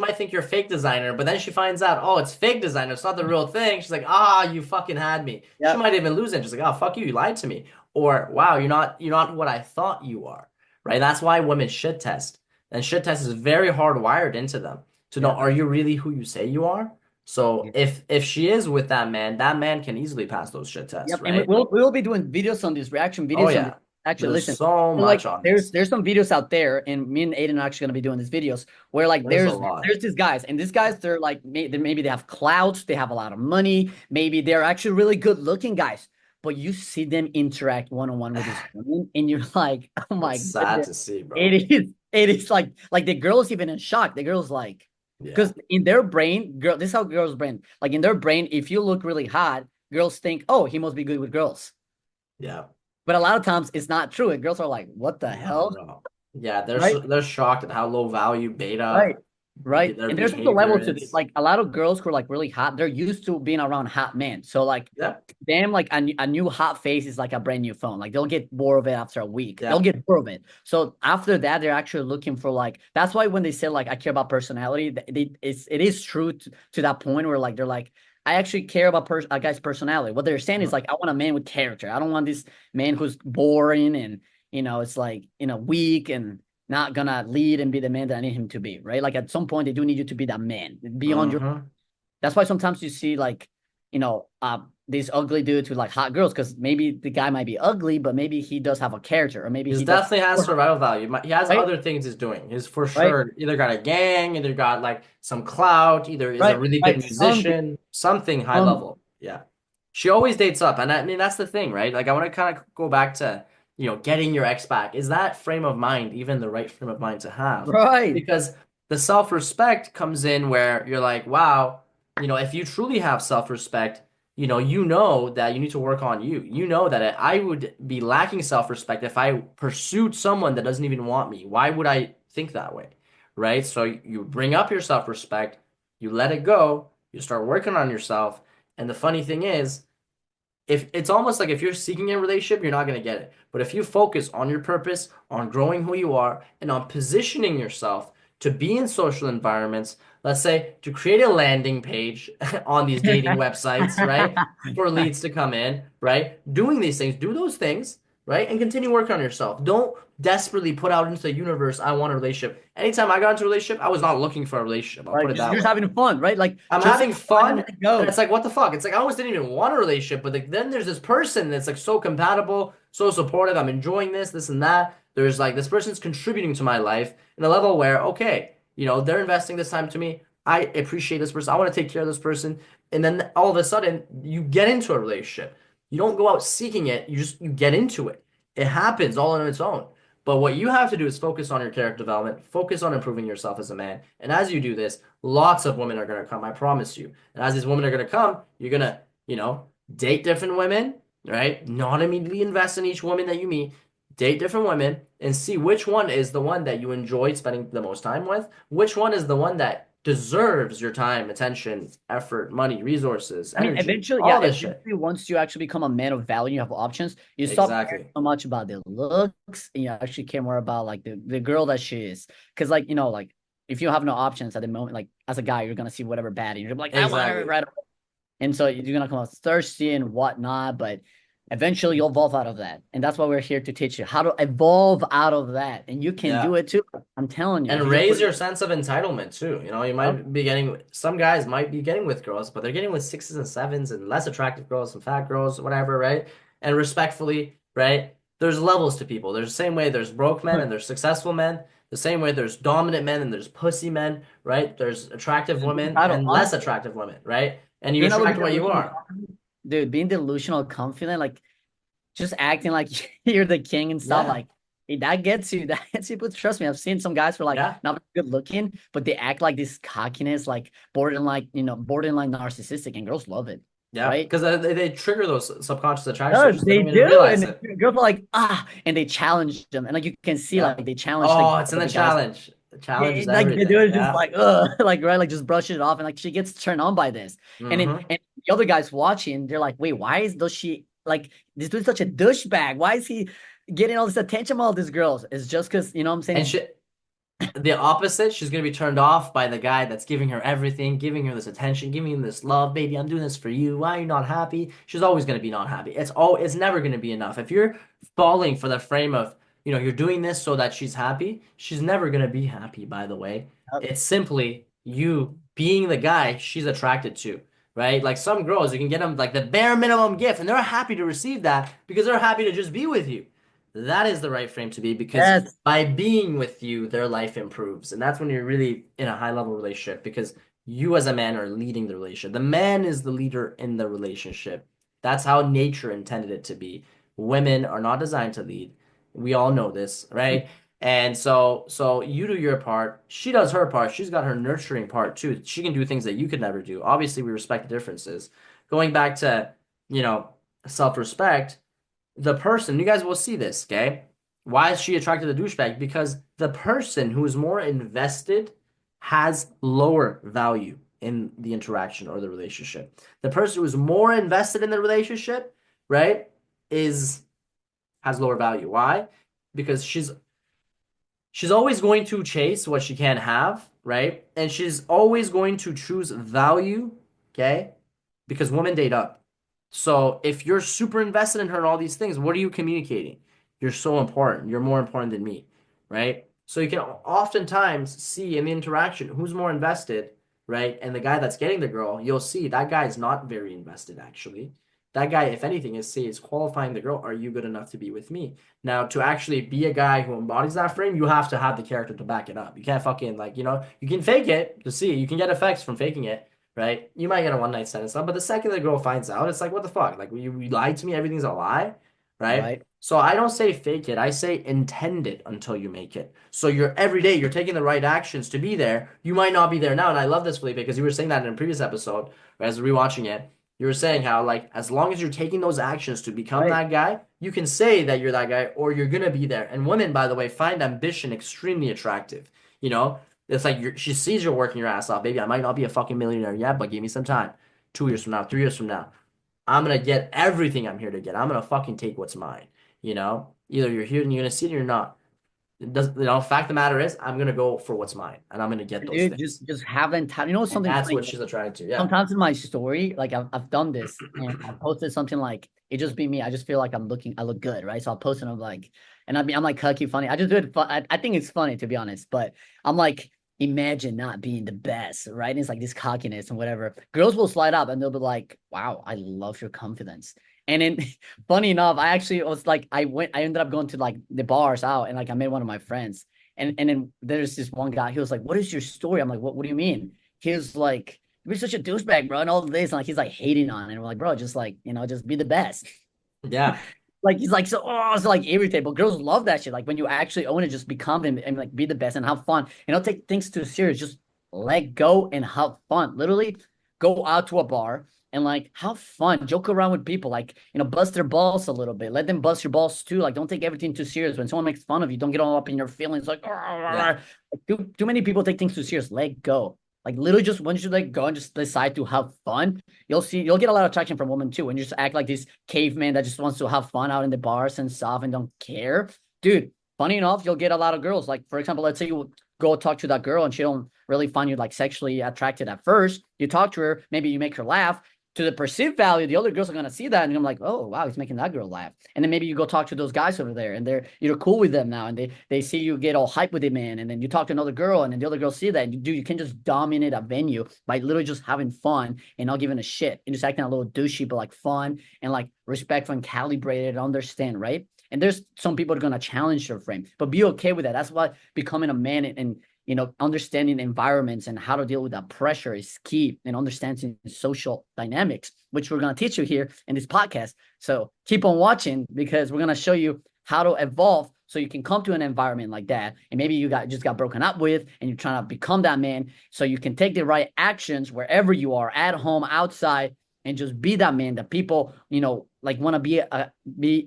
might think you're a fake designer, but then she finds out, oh, it's fake designer. It's not the real thing. She's like, you fucking had me. She Yeah. might even lose it. She's like, oh, fuck you. You lied to me. Or, wow, you're not what I thought you are. Right? That's why women shit test. And shit test is very hardwired into them to know, Yeah. are you really who you say you are? So if she is with that man can easily pass those shit tests, Yep, and we- right? we'll we'll be doing videos on this, reaction Oh videos on this. yeah. Actually, There's listen, so like much on there's this. there's some videos out there, and me and Aiden are actually gonna be doing these videos where like There's a there's lot. there's these guys, and these guys they're like maybe they have clout, they have a lot of money, maybe they're actually really good looking guys, but you see them interact one on one with these women, and you're like, oh my It's sad goodness, to see, it bro. is like the girl's even in shock. The girl's like, Yeah. because in their brain, girl, this is how girls' brain, like in their brain, if you look really hot, girls think, oh, he must be good with girls. Yeah. But a lot of times it's not true. And girls are like, what the No, hell? no. Yeah, Right? they're shocked at how low value beta Right. Right. their And there's also a behavior level to this. is. Like a lot of girls who are like really hot, they're used to being around hot men. So like Yeah. them, like a new hot face is like a brand new phone. Like they'll get bored of it after a week. They'll Yeah. get bored of it. So after that, they're actually looking for like that's why when they say like I care about personality, it is true to that point where like they're like I actually care about a guy's personality. What they're saying is Mhm. like I want a man with character. I don't want this man who's boring and it's like weak and not gonna lead and be the man that I need him to be, right? Like at some point they do need you to be that man beyond your. Mhm. That's why sometimes you see like, these ugly dudes with like hot girls, because maybe the guy might be ugly, but maybe he does have a character, or maybe He's he does, definitely has survival value. He has right? other things he's doing. He's for Right? sure either got a gang, either got like some clout, either is a Right? really good Right? Something, musician, something high something. level. Yeah. She always dates up. And I mean, that's the thing, right? Like, I want to kind of go back to, getting your ex back. Is that frame of mind even the right frame of mind to have? Right? Because the self-respect comes in where you're like, wow, if you truly have self-respect, you know that you need to work on you. You know that I would be lacking self-respect if I pursued someone that doesn't even want me. Why would I think that way? Right? So you bring up your self-respect, you let it go, you start working on yourself. And the funny thing is, if it's almost like if you're seeking a relationship, you're not going to get it. But if you focus on your purpose, on growing who you are, and on positioning yourself to be in social environments, let's say to create a landing page on these dating websites, right? For leads to come in, right? Doing these things, do those things, right? And continue working on yourself. Don't desperately put out into the universe, I want a relationship. Anytime I got into a relationship, I was not looking for a relationship. I'll put Like it just that you're just way. having fun, right? Like I'm just having have fun and fun, let it and go. it's like, what the fuck? It's like I almost didn't even want a relationship, but like then there's this person that's like so compatible, so supportive. I'm enjoying this and that. There's like this person's contributing to my life in a level where, okay, they're investing this time to me. I appreciate this person. I want to take care of this person. And then all of a sudden, you get into a relationship. You don't go out seeking it. You get into it. It happens all on its own. But what you have to do is focus on your character development, focus on improving yourself as a man. And as you do this, lots of women are going to come, I promise you. And as these women are going to come, you're going to, date different women, right? Not immediately invest in each woman that you meet. Date different women and see which one is the one that you enjoyed spending the most time with, which one is the one that deserves your time, attention, effort, money, resources, I mean, energy, eventually, yeah, all this shit. eventually, once you actually become a man of value, you have options, you stop caring Exactly. so much about the looks, and you actually care more about like the girl that she is. Because, like, like if you have no options at the moment, like as a guy, you're gonna see whatever bad, and you're gonna be like, I want her Exactly. right away. And so you're gonna come out thirsty and whatnot, but eventually you'll evolve out of that. And that's why we're here to teach you how to evolve out of that. And you can Yeah. do it too. I'm telling you, if And you just raise put your sense of entitlement too. You up, might be getting, some guys might be getting with girls, but they're getting with sixes and sevens and less attractive girls and fat girls, whatever, right? And respectfully, right? There's levels to people. There's the same way there's broke men and there's successful men. The same way there's dominant men and there's pussy men, right? There's attractive just being women entitled, and less honestly, attractive women, right? And you being able to attract be what you delusional are. confident, dude, being delusional confident, like just acting like you're the king and stuff, Yeah. like hey, that gets you, that gets you. But trust me, I've seen some guys who are like Yeah. not good looking, but they act like this cockiness, like borderline narcissistic, and girls love it, Yeah. right? Because they trigger those subconscious attractions. So Yes, just they they don't even do. realize And it. girls are like, and they challenge them. And like you can see, Yeah. like they challenge Oh, it's in the the guys. challenge. The Yeah, challenge is like the dude everything. is just Yeah. like, like right, like just brush it off. And like she gets turned on by this. Mm-hmm. And the other guys watching, they're like, wait, does she like this dude's such a douchebag? Why is he getting all this attention from all these girls? It's just because, you know what I'm saying? And the opposite, she's gonna be turned off by the guy that's giving her everything, giving her this attention, giving her this love. Baby, I'm doing this for you. Why are you not happy? She's always gonna be not happy. It's never gonna be enough. If you're falling for the frame of, you're doing this so that she's happy, she's never gonna be happy, by the way. It's simply you being the guy she's attracted to, right? Like some girls, you can get them like the bare minimum gift, and they're happy to receive that because they're happy to just be with you. That is the right frame to be because Yes. by being with you, their life improves. And that's when you're really in a high level relationship because you as a man are leading the relationship. The man is the leader in the relationship. That's how nature intended it to be. Women are not designed to lead. We all know this, right? And so you do your part, she does her part. She's got her nurturing part too. She can do things that you could never do. Obviously, we respect the differences. Going back to, you know, self-respect, the person, you guys will see this, okay? Why is she attracted to the douchebag? Because the person who is more invested has lower value in the interaction or the relationship. The person who is more invested in the relationship, right, is has lower value. Why? Because she's always going to chase what she can have, right? And she's always going to choose value, okay? Because women date up. So if you're super invested in her and all these things, what are you communicating? You're so important. You're more important than me, right? So you can oftentimes see in the interaction who's more invested, right? And the guy that's getting the girl, you'll see that guy is not very invested actually. That guy, if anything, is qualifying the girl. Are you good enough to be with me? Now, to actually be a guy who embodies that frame, you have to have the character to back it up. You can't fucking like, you can fake it to see. You can get effects from faking it, right? You might get a one night stand and stuff, but the second the girl finds out, it's like, what the fuck? Like, you lied to me, everything's a lie, right? Right. So I don't say fake it. I say intend it until you make it. So you're every day you're taking the right actions to be there. You might not be there now, and I love this, Felipe, because you were saying that in a previous episode, as rewatching it. You were saying how, like, as long as you're taking those actions to become Right. that guy, you can say that you're that guy or you're gonna be there. And women, by the way, find ambition extremely attractive. You know, it's like she sees you're working your ass off. Baby, I might not be a fucking millionaire yet, but give me some time. 2 years from now, 3 years from now, I'm gonna get everything I'm here to get. I'm gonna fucking take what's mine. Either you're here and you're gonna see it or you're not. It does, fact of the matter is, I'm gonna go for what's mine, and I'm gonna get those Dude, things, just having time. You know and something that's funny? what she's attracted to. Yeah, Sometimes in my story, like I've done this and I posted something like it just be me. I just feel like I look good, right? So I'll post and I'm like, and I'm like cucky funny. I just do it fun. I think it's funny to be honest, but I'm like, imagine not being the best, right? And it's like this cockiness and whatever. Girls will slide up and they'll be like, wow, I love your confidence. And then funny enough, I actually was like, I ended up going to like the bars out and like I met one of my friends. And then there's this one guy, he was like, what is your story? I'm like, what do you mean? He was like, you're such a douchebag, bro, and all this. And like he's like hating on it. And we're like, bro, just like, just be the best. yeah, Like he's like so like irritated. But girls love that shit. Like when you actually own it, just become and like be the best and have fun. And don't take things too serious. Just let go and have fun. Literally go out to a bar and like have fun. Joke around with people. Like, bust their balls a little bit. Let them bust your balls too. Like don't take everything too serious. When someone makes fun of you, don't get all up in your feelings. Like, yeah. too many people take things too serious. Let go. Like literally just once you let go and just decide to have fun, you'll get a lot of attraction from women too. When you just act like this caveman that just wants to have fun out in the bars and stuff and don't care. Dude, funny enough, you'll get a lot of girls. Like, for example, let's say you go talk to that girl and she don't really find you like sexually attracted at first. You talk to her, maybe you make her laugh. To the perceived value, the other girls are gonna see that and I'm like, oh wow, he's making that girl laugh. And then maybe you go talk to those guys over there and you're cool with them now and they see you get all hype with the man, and then you talk to another girl and then the other girls see that and you can just dominate a venue by literally just having fun and not giving a shit and just acting a little douchey but like fun and like respectful and calibrated and understand, right? And there's some people that are gonna challenge your frame, but be okay with that. That's why becoming a man and understanding environments and how to deal with that pressure is key, and understanding social dynamics, which we're going to teach you here in this podcast. So keep on watching because we're going to show you how to evolve so you can come to an environment like that. And maybe you just got broken up with and you're trying to become that man so you can take the right actions wherever you are, at home, outside, and just be that man that people, like want to be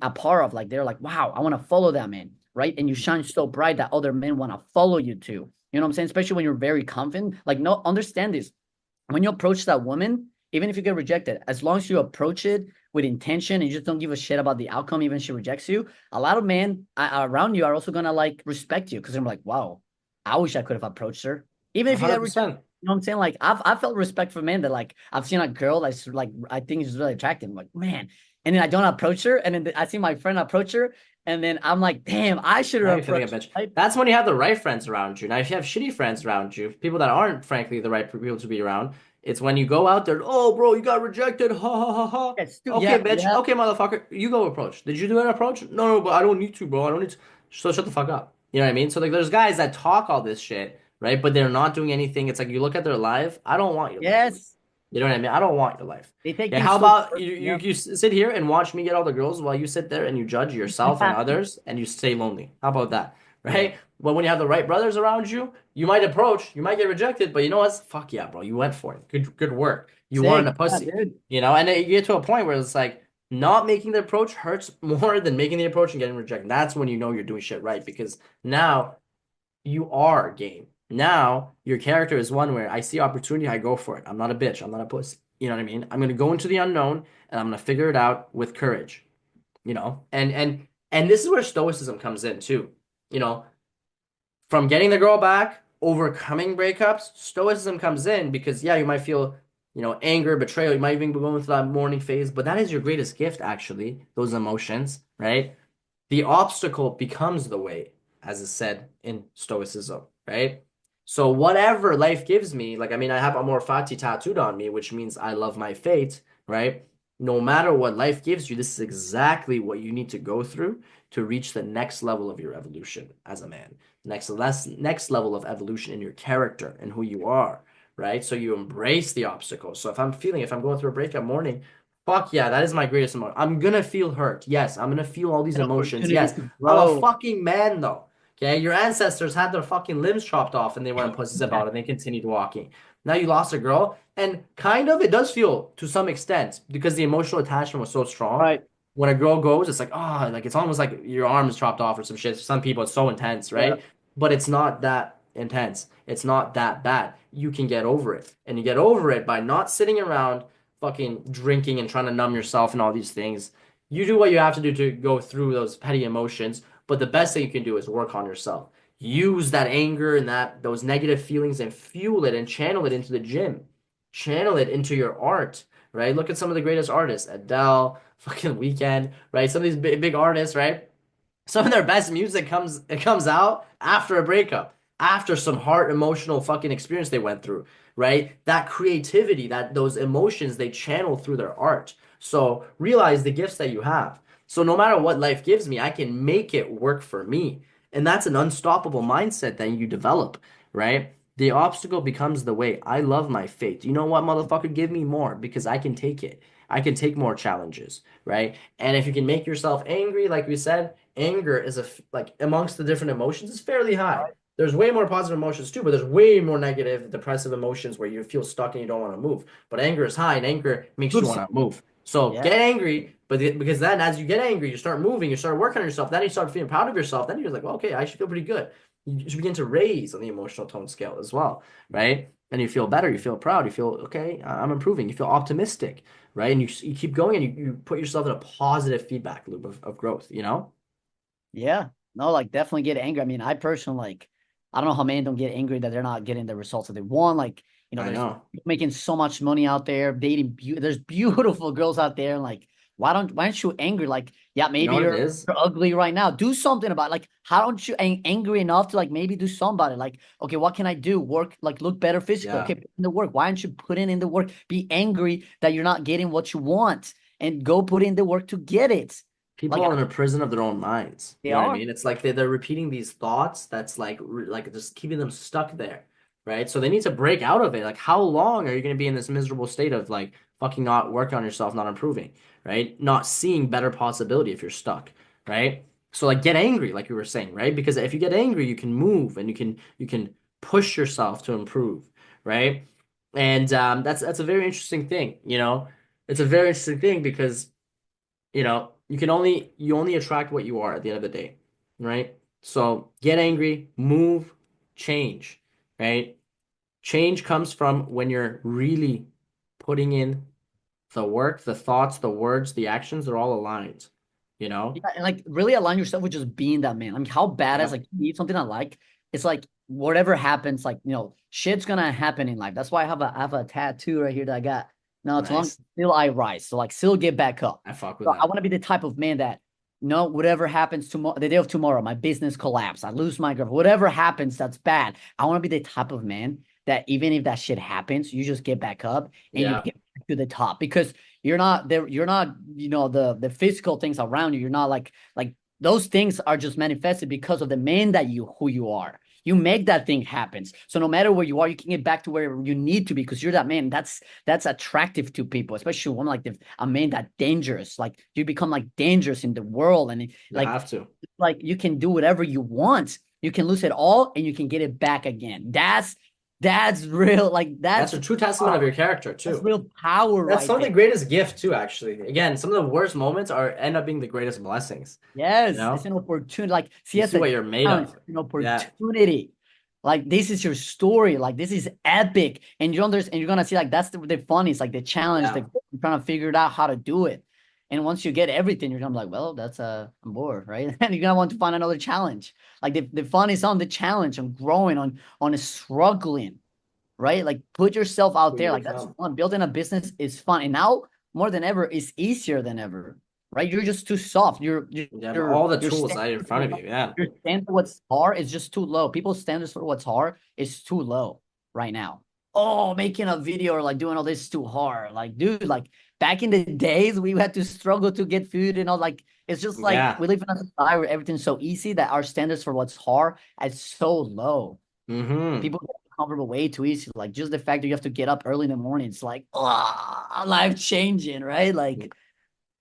a part of. Like they're like, wow, I want to follow that man. Right. And you shine so bright that other men want to follow you too. You know what I'm saying? Especially when you're very confident. Like, no, understand this. When you approach that woman, even if you get rejected, as long as you approach it with intention and you just don't give a shit about the outcome, even if she rejects you, a lot of men around you are also gonna like respect you because they're like, wow, I wish I could have approached her. Even if you get rejected. 100%. You know what I'm saying? Like I've felt respect for men that like I've seen a girl that's like I think is really attractive. I'm like, man. And then I don't approach her, and then I see my friend approach her, and then I'm like, damn, I should Now have you're feeling a approached bitch. her. Right? That's when you have the right friends around you. Now, if you have shitty friends around you, people that aren't, frankly, the right people to be around, it's when you go out there, oh, bro, you got rejected. Ha ha ha ha. Yes, dude, Okay, yeah, bitch. yeah. Okay, motherfucker. You go approach. Did you do an approach? No, no, but I don't need to, bro. I don't need to. So shut the fuck up. You know what I mean? So, like, there's guys that talk all this shit, right? But they're not doing anything. It's like you look at their life. I don't want your life. Yes. You know what I mean? I don't want your life. They take Okay, things how so about personal. you Yeah. sit here and watch me get all the girls while you sit there and you judge yourself and others and you stay lonely. How about that? Yeah. Right? But when you have the right brothers around you, you might approach, you might get rejected, but you know what? Fuck yeah, bro. You went for it. Good work. You wanted a Sick. Yeah, pussy. dude. And then you get to a point where it's like not making the approach hurts more than making the approach and getting rejected. That's when you know you're doing shit right because now you are game. Now your character is one where I see opportunity, I go for it. I'm not a bitch. I'm not a pussy. You know what I mean? I'm gonna go into the unknown and I'm gonna figure it out with courage. And this is where stoicism comes in too. You know, from getting the girl back, overcoming breakups, stoicism comes in because yeah, you might feel, anger, betrayal, you might even be going through that mourning phase, but that is your greatest gift, actually, those emotions, right? The obstacle becomes the way, as is said in Stoicism, right? So whatever life gives me, like I mean, I have Amor Fati tattooed on me, which means I love my fate, right? No matter what life gives you, this is exactly what you need to go through to reach the next level of your evolution as a man. Next level of evolution in your character and who you are, right? So you embrace the obstacle. So if I'm going through a breakup morning, fuck yeah, that is my greatest emotion. I'm gonna feel hurt. Yes, I'm gonna feel all these An emotions. opportunity Yes, to I'm a grow. fucking man though. Okay, your ancestors had their fucking limbs chopped off and they weren't pussies about it. And they continued walking. Now you lost a girl, and kind of it does feel to some extent because the emotional attachment was so strong. Right. When a girl goes, it's like, oh, like it's almost like your arm is chopped off or some shit. For some people, it's so intense, Yeah. right? But it's not that intense. It's not that bad. You can get over it. And you get over it by not sitting around fucking drinking and trying to numb yourself and all these things. You do what you have to do to go through those petty emotions, But the best thing you can do is work on yourself. Use that anger and those negative feelings and fuel it and channel it into the gym. Channel it into your art, right? Look at some of the greatest artists, Adele, fucking Weekend, right? Some of these big artists, right? Some of their best music comes out after a breakup, after some heart emotional fucking experience they went through, right? That creativity, that those emotions they channel through their art. So realize the gifts that you have. So no matter what life gives me, I can make it work for me. And that's an unstoppable mindset that you develop, right? The obstacle becomes the way. I love my fate. You know what, motherfucker? Give me more because I can take it. I can take more challenges, right? And if you can make yourself angry, like we said, anger is like amongst the different emotions is fairly high. There's way more positive emotions too, but there's way more negative, depressive emotions where you feel stuck and you don't want to move. But anger is high, and anger makes you want to move. So Yeah. get angry, but because then as you get angry, you start moving, you start working on yourself, then you start feeling proud of yourself. Then you're like, well, okay, I should feel pretty good. You should begin to raise on the emotional tone scale as well, right? And you feel better, you feel proud, you feel okay, I'm improving, you feel optimistic, right? And you keep going and you put yourself in a positive feedback loop of growth, you know? Yeah. No, like definitely get angry. I mean, I personally like, I don't know how men don't get angry that they're not getting the results that they want. Like, I there's know. people making so much money out there, dating there's beautiful girls out there. And like, why aren't you angry? Like, yeah, You know maybe what it is? you're ugly right now. Do something about it. Like, how don't you angry enough to like maybe do somebody? Like, okay, what can I do? Work, like look better physically. Yeah. Okay, put in the work. Why aren't you putting in the work? Be angry that you're not getting what you want and go put in the work to get it. People Like are in a prison of their own minds. they You know what I are. mean? It's like they're repeating these thoughts that's like just keeping them stuck there, right? So they need to break out of it. Like, how long are you going to be in this miserable state of like fucking not working on yourself, not improving, right? Not seeing better possibility if you're stuck, right? So like get angry, like you were saying, right? Because if you get angry, you can move and you can push yourself to improve, right? And that's a very interesting thing, you know? It's a very interesting thing because you only attract what you are at the end of the day, right? So get angry, move, change, right? Change comes from when you're really putting in the work, the thoughts, the words, the actions, they're all aligned, you know? Yeah, and like really align yourself with just being that man. Like how badass, Yep. like you need something I like. It's like whatever happens, like shit's gonna happen in life. That's why I have a tattoo right here that I got. No, it's long Nice. still I rise. So like still get back up. I fuck with So I that. want to be the type of man that whatever happens tomorrow, the day of tomorrow, my business collapse, I lose my girl, whatever happens, that's bad. I want to be the type of man that even if that shit happens, you just get back up and you Yeah. get back to the top because you're not there. You're not, the physical things around you. You're not like those things are just manifested because of the man who you are. You make that thing happen. So no matter where you are, you can get back to where you need to be because you're that man. That's attractive to people, especially one like a man that dangerous. Like you become like dangerous in the world, and You like have to. you can do whatever you want. You can lose it all, and you can get it back again. That's real. Like That's a true testament of your character that's too. real power That's right some of there. the greatest gifts too, actually. Again, some of the worst moments are end up being the greatest blessings, you Yes, it's know? an opportunity. Like, see, You as see a what you're made challenge, of. an Yeah. opportunity. Like, this is your story. Like, this is epic. And you understand, and you're gonna see, like, that's the fun. It's like the challenge, Yeah. the trying to figure it out how to do it. And once you get everything, you're gonna be like, well, that's I'm bored, right? And you're gonna want to find another challenge. Like the fun is on the challenge, on growing, on struggling, right? Like put yourself out Who there. you Like that's become. fun. Building a business is fun. And now more than ever, it's easier than ever, right? You're just too soft. You have all the Your tools standard right in front of you. Yeah. your standard for what's hard is just too low. People's standards for what's hard is too low right now. Oh, making a video or like doing all this is too hard. Like, dude, like back in the days, we had to struggle to get food and all. Like, it's just like Yeah. we live in a society where everything's so easy that our standards for what's hard is so low. Mm-hmm. People get comfortable way too easy. Like just the fact that you have to get up early in the morning, it's like, oh, life changing, right? Like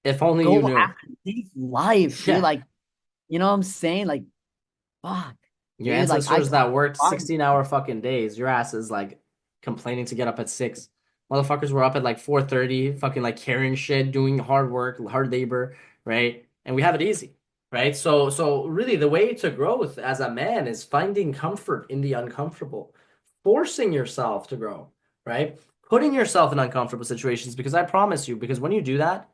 If only you go knew. after this life, dude. Yeah. Like, you know what I'm saying? Like, fuck, Your dude. Like ancestors that worked I 16-hour fucking days, your ass is like complaining to get up at 6. Motherfuckers were up at like 4:30, fucking like carrying shit, doing hard work, hard labor, right? And we have it easy, right? So really the way to growth as a man is finding comfort in the uncomfortable, forcing yourself to grow, right? Putting yourself in uncomfortable situations because I promise you, because when you do that,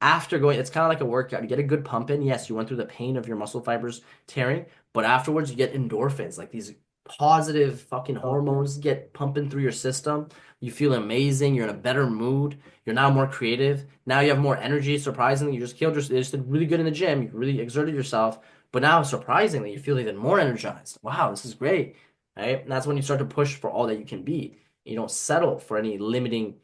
after going, it's kind of like a workout. You get a good pump in. Yes, you went through the pain of your muscle fibers tearing, but afterwards you get endorphins, like these positive fucking hormones get pumping through your system. You feel amazing. You're in a better mood. You're now more creative. Now you have more energy. Surprisingly, you just killed your, you just did really good in the gym. You really exerted yourself. But now, surprisingly, you feel even more energized. Wow, this is great. Right? And that's when you start to push for all that you can be. You don't settle for any limiting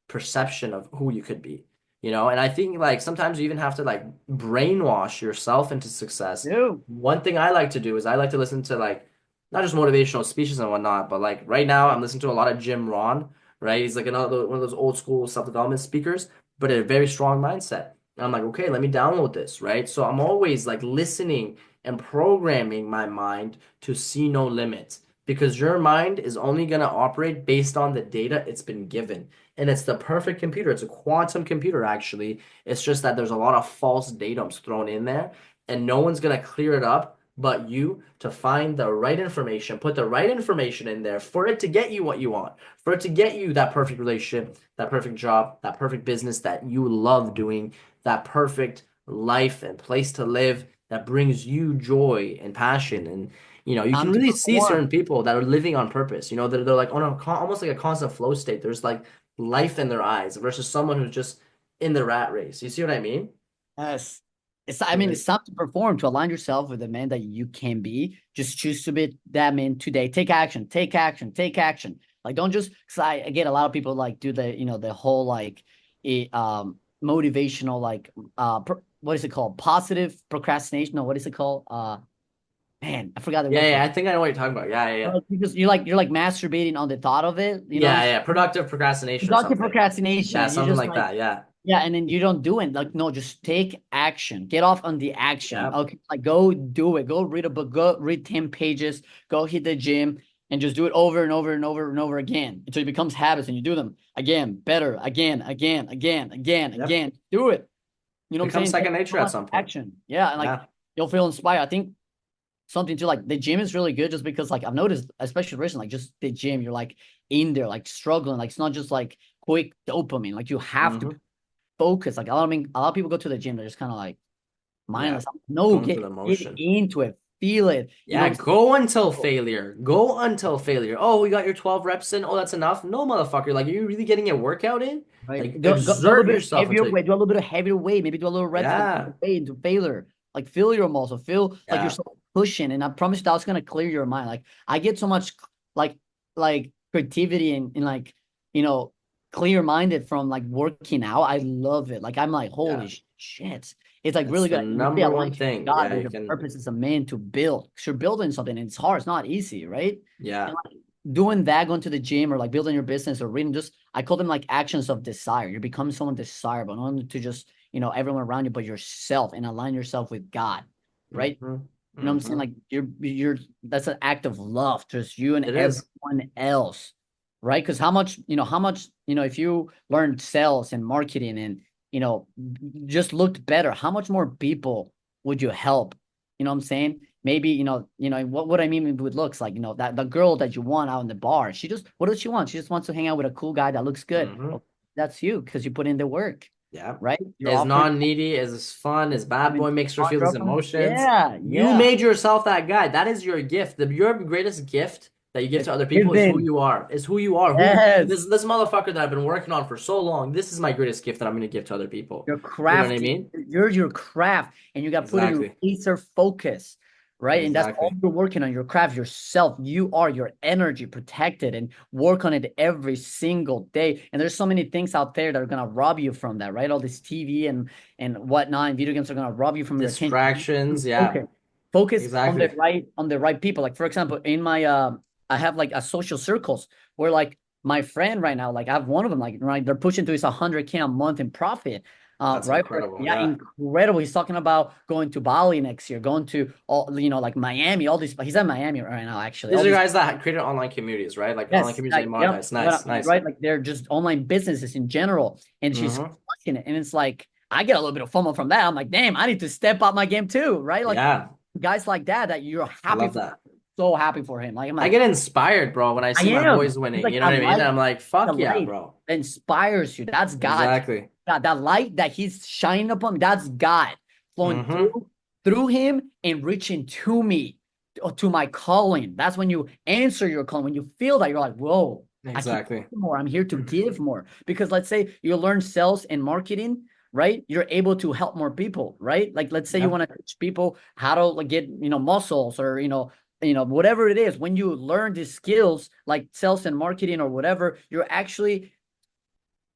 perception of who you could be. And I think like sometimes you even have to like brainwash yourself into success. Dude. One thing I like to do is I like to listen to like not just motivational speeches and whatnot, but like right now I'm listening to a lot of Jim Rohn, right? He's like another one of those old school self-development speakers, but a very strong mindset. And I'm like, okay, let me download this, right? So I'm always like listening and programming my mind to see no limits because your mind is only going to operate based on the data it's been given. And it's the perfect computer. It's a quantum computer, actually. It's just that there's a lot of false datums thrown in there, and no one's going to clear it up but you to find the right information, put the right information in there for it to get you what you want, for it to get you that perfect relationship, that perfect job, that perfect business that you love doing, that perfect life and place to live that brings you joy and passion. And you can Time to really see certain perform. people that are living on purpose. They're like on a almost like a constant flow state. There's like life in their eyes versus someone who's just in the rat race. You see what I mean? Yes. I mean, Right. it's time to perform, to align yourself with the man that you can be. Just choose to be that man today. Take action, take action, take action. Like, don't just, because I get a lot of people like do the whole like, motivational, like, what is it called? Positive procrastination. No, what is it called? Man, I forgot the Yeah, word for yeah, it. I think I know what you're talking about. Yeah, yeah, yeah. You're like masturbating on the thought of it. You know what I'm Yeah, saying? yeah. Productive procrastination or Productive something. procrastination, Yeah, and you something just like like, that. Yeah. yeah, and then you don't do it. Like, no, just take action. Get off on the action. Yeah. Okay, like go do it. Go read a book. Go read 10 pages. Go hit the gym and just do it over and over and over and over again until it becomes habits and you do them again, better, again, again, again, again, Yep. again. Do it. You know what I'm Becomes saying? Take second nature so at much some point. action. Yeah, and like Yeah. you'll feel inspired. I think something too, like the gym is really good just because like I've noticed, especially recently, like just the gym, you're like in there, like struggling. Like it's not just like quick dopamine. Like you have to Hmm. focus. Like a lot of people go to the gym, they're just kind of like Yeah. mindless. No, Going get through the get motion. into it, feel it. You know Yeah, what I'm go until saying? failure. Go until failure. Oh, you got your 12 reps in. Oh, that's enough. No, motherfucker. Like, are you really getting a workout in? Right? Like, Do a little exert bit of yourself heavier until you. weight. Do a little bit of heavier weight. Maybe do a little reps on Yeah. the weight into failure. Like feel your muscle. Feel like you're Yeah. so pushing. And I promise that's gonna clear your mind. Like I get so much like creativity and like you know clear minded from like working out. I love it. Like I'm like Yeah. holy shit. It's like That's really the good. It really number one aligns you with thing. God, Yeah, with you your can. purpose as a man to build. Because you're building something and it's hard. It's not easy, right? And Yeah. like doing that, going to the gym or like building your business or reading, just I call them like actions of desire. You're becoming someone desirable, not only to just everyone around you, but yourself and align yourself with God, right? Hmm. You know what I'm saying? Hmm. Like you're that's an act of love, just you and It is. everyone else, right? Because how much, if you learned sales and marketing and you know just looked better, how much more people would you help? You know what I'm saying? Maybe, what I mean with looks, like, that the girl that you want out in the bar, what does she want? She just wants to hang out with a cool guy that looks good. Hmm. Well, that's you because you put in the work, Yeah. right? You're As offering non-needy, as fun, as bad having boy makes her fun feel these girlfriend. emotions. Yeah, You yeah. made yourself that guy. That is your gift. Your greatest gift that you give It's to other people is who given. you are. Is who you are. Who Yes. this motherfucker that I've been working on for so long. This is my greatest gift that I'm gonna give to other people. Your You know what I craft, mean? you're your craft, and you got put in Exactly. laser focus, right? And that's all Exactly. you're working on, your craft, yourself. You are your energy protected and work on it every single day. And there's so many things out there that are gonna rob you from that, right? All this TV and whatnot, and video games are gonna rob you from your attention. Distractions. Yeah. Okay. Focus on the Exactly. right people. Like for example, in my I have like a social circles where like my friend right now, like I have one of them, like right, they're pushing to his 100K a month in profit. That's Right. incredible. Yeah, Yeah. incredible. He's talking about going to Bali next year, going to all, like Miami, all these. He's at Miami right now, actually. These All are these. guys that created online communities, right? Like online Yes, communities they like, yep. monetize. Nice. Nice. Right. Like they're just online businesses in general, and she's Hmm. crushing it. And it's like I get a little bit of FOMO from that. I'm like, damn, I need to step up my game too, right? Like Yeah. guys like that you're I happy love for, that. so happy for him. Like I'm I like, get inspired, bro, when I I see my am. boys He's winning. like You know a what I mean? And light, I'm like, the fuck yeah, light bro. that inspires you. That's God. Exactly. that light that he's shining upon, that's God flowing Mm-hmm. through him and reaching to me, to my calling. That's when you answer your calling. When you feel that, you're like, whoa, I can Exactly. give more. I'm here to give more. Because let's say you learn sales and marketing, right? You're able to help more people, right? Like let's say you Yeah. want to teach people how to like get, muscles, or whatever it is. When you learn these skills like sales and marketing or whatever, you're actually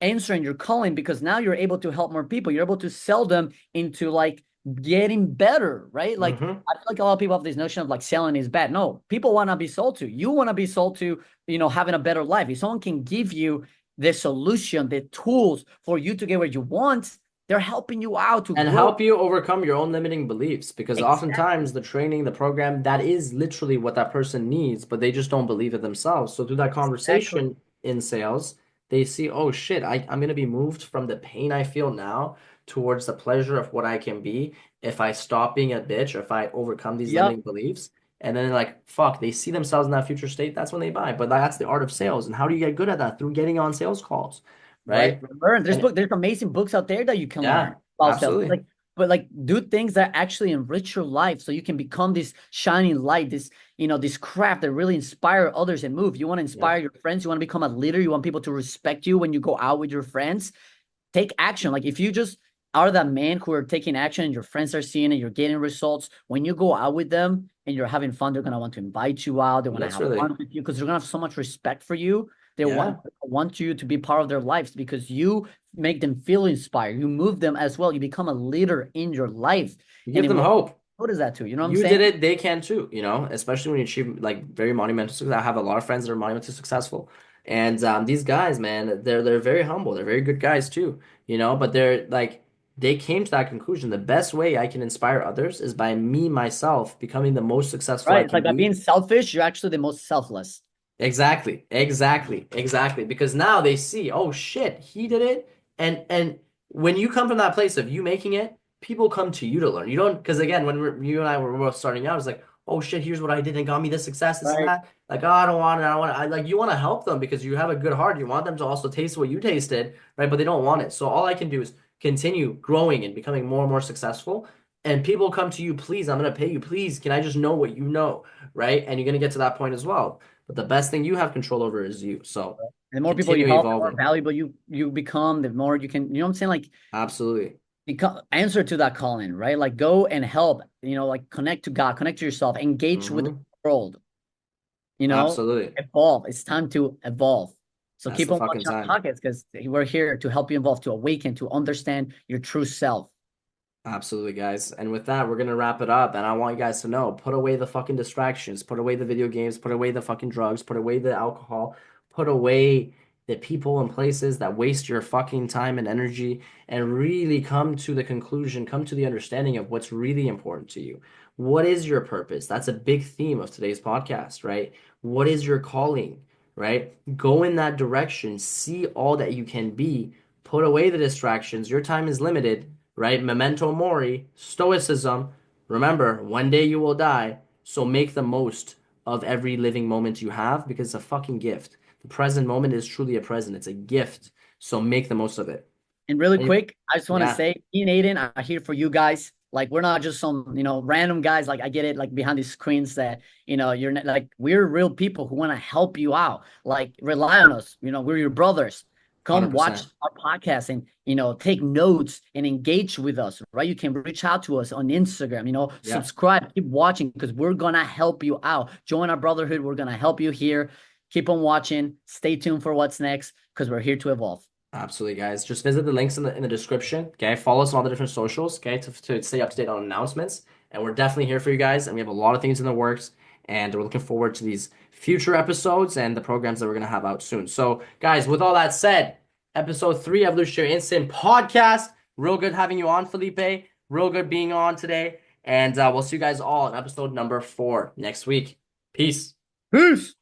answering your calling, because now you're able to help more people. You're able to sell them into like getting better, right? Like Mm-hmm. I feel like a lot of people have this notion of like selling is bad. No, people want to be sold to. You want to be sold to, having a better life. If someone can give you the solution, the tools for you to get where you want, they're helping you out to And grow. help you overcome your own limiting beliefs, because Exactly. oftentimes the training, the program, that is literally what that person needs, but they just don't believe it themselves. So through that Exactly. conversation in sales, they see, oh shit, I'm going to be moved from the pain I feel now towards the pleasure of what I can be if I stop being a bitch, or if I overcome these Yep. limiting beliefs. And then like, fuck, they see themselves in that future state. That's when they buy. But that's the art of sales. And how do you get good at that? Through getting on sales calls, Right. right? Learn. And There's amazing books out there that you can yeah, learn about sales. absolutely. But do things that actually enrich your life so you can become this shining light, this craft that really inspire others and move. You want to inspire Yep. your friends, you want to become a leader, you want people to respect you when you go out with your friends. Take action. Like if you just are that man who are taking action and your friends are seeing it, you're getting results. When you go out with them and you're having fun, they're gonna want to invite you out. They want to have Literally. fun with you because they're gonna have so much respect for you. They Yeah. want you to be part of their lives because you make them feel inspired. You move them as well. You become a leader in your life. You And give then them hope. what is that too? You know what I'm You saying? did it, they can too, especially when you achieve like very monumental success. I have a lot of friends that are monumentally successful. And these guys, man, they're very humble. They're very good guys too, but they're like they came to that conclusion. The best way I can inspire others is by me myself becoming the most successful Right. I It's can like by be. being selfish, you're actually the most selfless. Exactly, exactly, exactly. Because now they see, oh shit, he did it. And when you come from that place of you making it, people come to you to learn. You don't, because again, when you and I were both starting out, it's like, oh shit, here's what I did and got me this success, this and Right. that. Like, oh, I don't want it, I don't want it. I like you want to help them because you have a good heart. You want them to also taste what you tasted, right? But they don't want it. So all I can do is continue growing and becoming more and more successful. And people come to you, please, I'm gonna pay you, please. Can I just know what you know, right? And you're gonna get to that point as well. But the best thing you have control over is you. So And the more people you continue help, the more evolving. valuable you become, the more you can, you know what I'm saying? Like Absolutely. become answer to that calling, right? Like go and help, like connect to God, connect to yourself, engage with the Hmm. world, Absolutely. evolve. It's time to evolve. So That's keep the on fucking watching our time. pockets because we're here to help you evolve, to awaken, to understand your true self. Absolutely, guys. And with that, we're gonna wrap it up. And I want you guys to know, put away the fucking distractions, put away the video games, put away the fucking drugs, put away the alcohol, put away the people and places that waste your fucking time and energy, and really come to the conclusion, come to the understanding of what's really important to you. What is your purpose? That's a big theme of today's podcast, right? What is your calling, right? Go in that direction, see all that you can be, put away the distractions. Your time is limited, right? Memento mori, stoicism. Remember, one day you will die, so make the most of every living moment you have because it's a fucking gift. The present moment is truly a present, it's a gift. So make the most of it. And really And quick, I just want to yeah, say, me and Aiden are here for you guys. Like we're not just some, random guys. Like I get it, like behind these screens that, you're not, like we're real people who want to help you out. Like rely on us. We're your brothers. Come watch 100%. our podcast and take notes and engage with us, right? You can reach out to us on Instagram, Yeah, subscribe, keep watching because we're gonna help you out. Join our brotherhood. We're gonna help you here. Keep on watching. Stay tuned for what's next because we're here to evolve. absolutely, guys. Just visit the links in the description. Okay, follow us on all the different socials. Okay, to stay up to date on announcements. And we're definitely here for you guys. And we have a lot of things in the works. And we're looking forward to these future episodes and the programs that we're gonna have out soon. So, guys, with all that said, episode 3, Evolutionary Instinct Podcast. Real good having you on, Felipe. Real good being on today. And we'll see you guys all in episode number 4 next week. Peace. Peace.